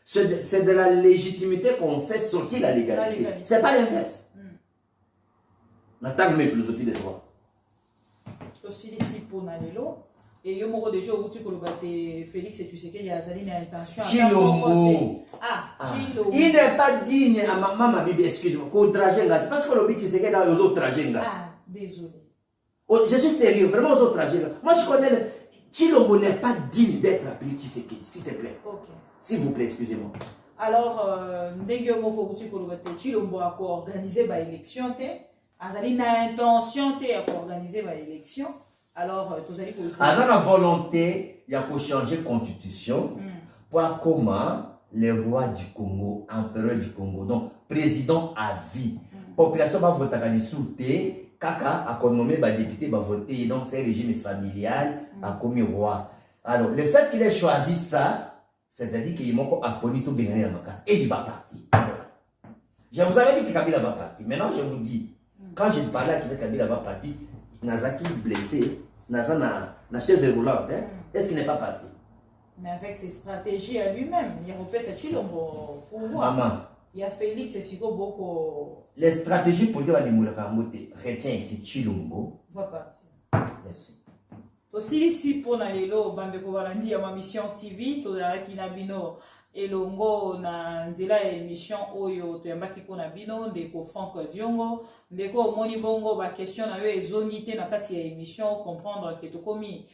C'est de la légitimité qu'on fait sortir la légalité. Ce n'est pas l'inverse. N'attends mes philosophies de droit. Aussi ici pour Nalelo. Et yo moko déjà où tu colobate Félix et tu sais qu'il y a une intention. Chilombo. Chilombo. Il n'est pas digne à ma Bible, excuse-moi, qu'au trajet là. Parce que le but c'est que dans les autres trajets là. Ah, désolé. Oh, je suis sérieux, vraiment aux autres trajets là. Moi je connais le Chilombo n'est pas digne d'être appelé Tshisekedi, s'il te plaît. Ok. S'il vous plaît, excusez-moi. Alors, ndenge moko où tu colobate Chilombo a organisé ba élection te. Azali na intention te à organiser ba élection. Alors, vous allez aussi. À la volonté, il y a qu'à changer la constitution pour comment le roi du Congo, empereur du Congo, donc président à vie. Population va voter à l'issouté, Kaka a nommé les députés va voter, donc c'est un régime familial, a commis roi. Alors, le fait qu'il ait choisi ça, c'est-à-dire qu'il m'a appelé tout bien dans ma casse et il va partir. Je vous avais dit que Kabila va partir. Maintenant, je vous dis, quand je parlais à Kabila va partir, Nazaki blessé. Na chaise roulante, hein? Est-ce qu'il n'est pas parti? Mais avec ses stratégies à lui-même, il y a repéré cette Chilombo pour voir. Maman. Il y a Félix et Sigo beaucoup. Les stratégies pour dire à l'Imoulakambote, retiens ici Chilombo. Va partir. Merci. Aussi ici pour Nalelo, Bande Kovalandi, à ma mission TV, tout à Kinabino. Elongo na nzela émission oyo toyambaki ko na bino ndeko Franck Diongo ndeko moni bongo ba question na yo ezongité na kati ya émission comprendre que to komi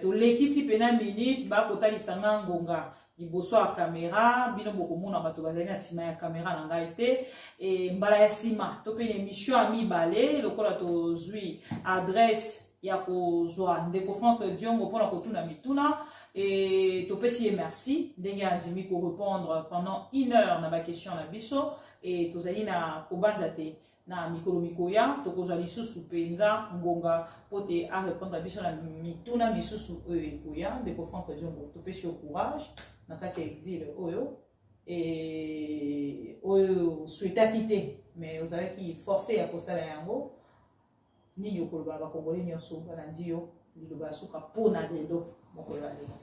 to lekisi pena minute ba kotalisa ngonga liboso ya caméra bino bokomona bato bazali na sima ya caméra na ngai te et mbala ya sima to pe émission a mibale lokola to zui adresse ya kozwa ndeko Franck Diongo pona kotuna mituna. Et topesi merci ndenge andimi ko répondre pendant 1 heure na ba question na biso et tozali na kobanza te na mikolo mikoya tokozali susu penza ngonga pote a répondre à biso na mituna misusu oyo ekoya ndeko Franck Diongo topesi au courage na kati exil oyo et oyo souhaita quitter mais ozalaki forcé à kosala yango nini okoloba ba congolais nyonso balandi yo liloba suka pona lelo mokolo ya lelo.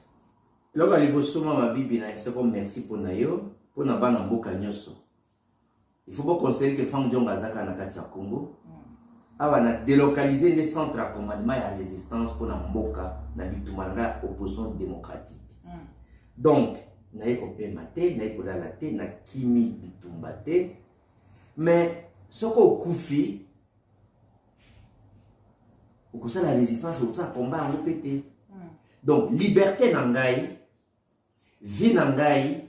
Lorsque les bosoma ma Bible c'est comme merci pour nayo pour na bana mboka nyoso. Il faut pas considérer que Franck Diongo azaka na kati ya Congo. Awa na délocaliser les centres à commandement et à résistance pour na mboka na bitumanga opposition démocratique. Donc na yeko pemate, na yeko dalate, na kimi bitumbate. Mais soko kufi ou ça la résistance ou ça combat en pété. Donc liberté nangai vie nangai,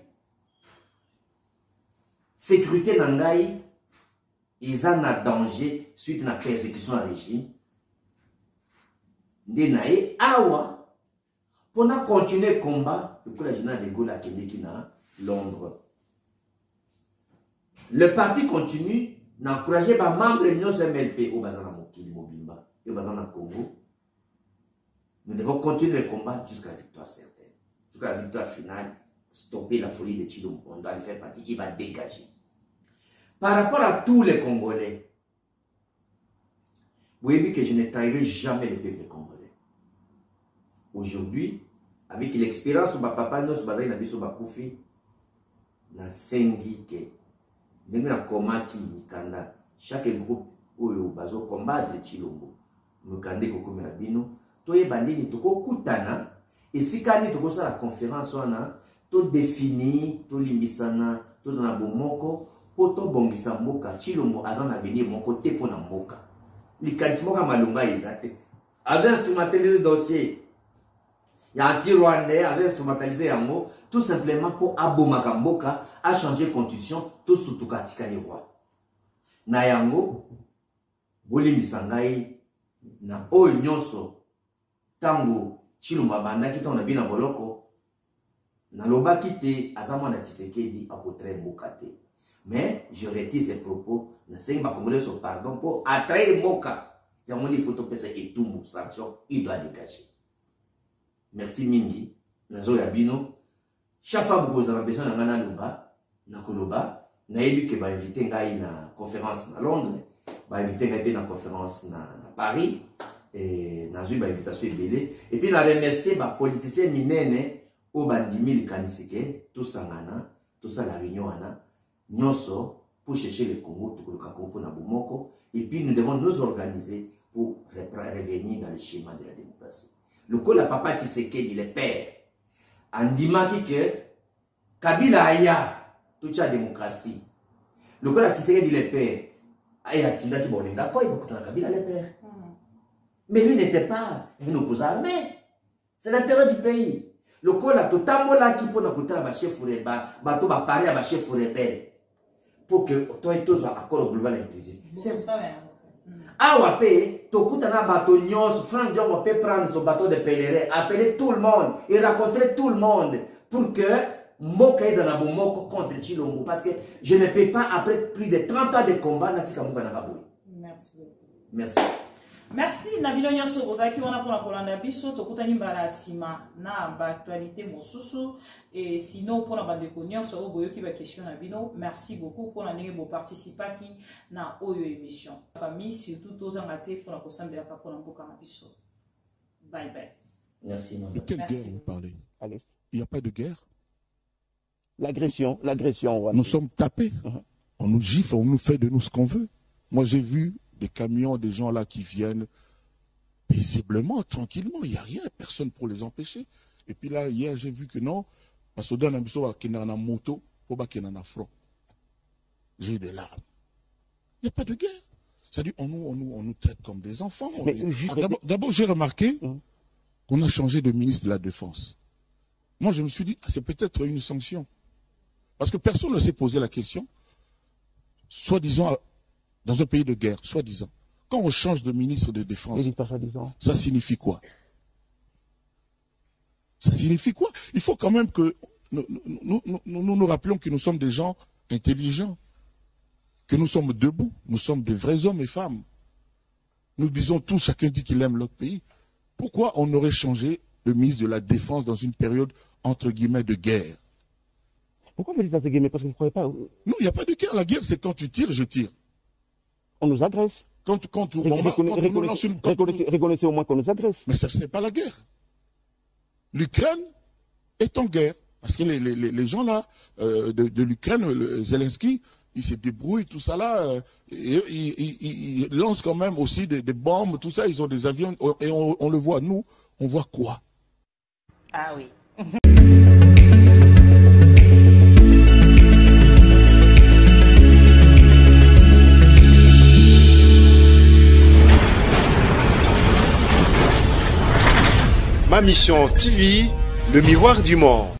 sécurité nangai, ils en a danger suite à la persécution à régime. Ndenae awa pour continuer le combat, le coup la général de Gaulle a qui na Londres. Le parti continue d'encourager les membres de l'Union MLP au Bazana Mokili Mobimba et au Bazana Congo. Nous devons continuer le combat jusqu'à la victoire certaine. Jusqu'à la victoire finale, stopper la folie de Chilombo. On doit le faire partie, il va dégager. Par rapport à tous les Congolais, vous voyez que je ne trahirai jamais le peuple congolais. Aujourd'hui, avec l'expérience de papa, nous sommes basés sur Bakoufi, na sengi ke, na komaki mikanda, chaque groupe où il va combattre Chilombo, nous kande kokome abino, toye bandini toko kutana, et si kani toko sa la conférence wana, to définir, to limbisana, to zana bomoko, po to bongisa mboka, Chilombo azan avenir mon côté pour na mboka. Likatimoka malunga izate. Azan instrumentaliser dossier. Il y a anti-rwandais, azan instrumentaliser yango, tout simplement pour abomaka mboka, a changer de constitution, tout surtout katika les rois. Na yango, bolimbisa ngai, na oyo nyonso, tango, Chilombo banda kita on a bien na boloko, na loba kite, azamwa na Tshisekedi, akotre mboka te. Mais je retire ces propos, na sengi ba congolais son pardon pour attraire mboka. Yango il faut to pesa etumbu sanction, il doit dégager. Merci mingi, nazo ya bino. Chaque fois que vous avez besoin de ngana loba, na koloba, na yebi ke ba inviter ngai na conférence na Londres, ba inviter ngai na conférence na Paris et na zui ba invitation ebele et puis na remercier ba politiciens minene o bandimi likanisike tout sangana, tout ça la réunion ana. Nyoso pour chercher le Congo, tout le Congo pour Nabomoko, et puis nous devons nous organiser pour revenir dans le schéma de la démocratie. Le coup, la papa Tshisekedi, le père, en disant que Kabila Aya, toute la démocratie. Le coup, la Tshisekedi, le père, Aya Tinda qui bon, d'accord, il va Kabila, le père. Mais lui n'était pas un opposant armé. C'est l'intérêt du pays. Le coup, la Totamola qui peut nous la chef Foureba, bateau va parler à ma chef Foureba. Pour que toi et toi soient accord au global inclusif. C'est ça. Ah, ouais, Tokutana bateau Nyos, Franck Dion peut prendre son bateau de pèlerin, appeler tout le monde et rencontrer tout le monde pour que Mboka Izana Bomoko contre Chilombo. Parce que je ne peux pas, après plus de 30 ans de combat, Natika Mouka Nagaboui. Merci beaucoup. Merci. Merci Nabino Nyoso Bozaki wana pona kolanda biso tokutani mbala sima na ba actualité mosusu et sinon pona bandeko nyonso o boyoki ba question na bino merci beaucoup pona ndenge bo participaki na oyo émission famille surtout tozanga te pona kosambela ka pona mboka na biso bye bye. Merci maman. De quelle guerre vous parlez? Allez. Il n'y a pas de guerre. L'agression. Nous sommes tapés. On nous gifle, on nous fait de nous ce qu'on veut. Moi j'ai vu des camions, des gens là qui viennent paisiblement, tranquillement, il n'y a rien, personne pour les empêcher. Et puis là, hier, j'ai vu que non, parce que dans la moto, front. J'ai eu des larmes. Il n'y a pas de guerre. C'est-à-dire, on nous traite comme des enfants. D'abord, j'ai remarqué qu'on a changé de ministre de la Défense. Moi, je me suis dit, c'est peut-être une sanction. Parce que personne ne s'est posé la question, soi-disant, dans un pays de guerre, soi-disant. Quand on change de ministre de Défense, ça signifie quoi? Ça signifie quoi? Il faut quand même que nous rappelions que nous sommes des gens intelligents, que nous sommes debout, nous sommes des vrais hommes et femmes. Nous disons tous, chacun dit qu'il aime notre pays. Pourquoi on aurait changé le ministre de la Défense dans une période, entre guillemets, de guerre? Pourquoi vous dites entre guillemets? Parce que vous ne croyez pas. Non, il n'y a pas de guerre. La guerre, c'est quand tu tires, je tire. On nous agresse. Reconnaissez au moins qu'on nous agresse. Mais ça, c'est pas la guerre. L'Ukraine est en guerre. Parce que les gens là, de l'Ukraine, Zelensky, ils se débrouillent, tout ça là, ils lancent quand même aussi des bombes, tout ça, ils ont des avions, et on le voit. Nous, on voit quoi? Ah oui. Ma mission TV, le miroir du monde.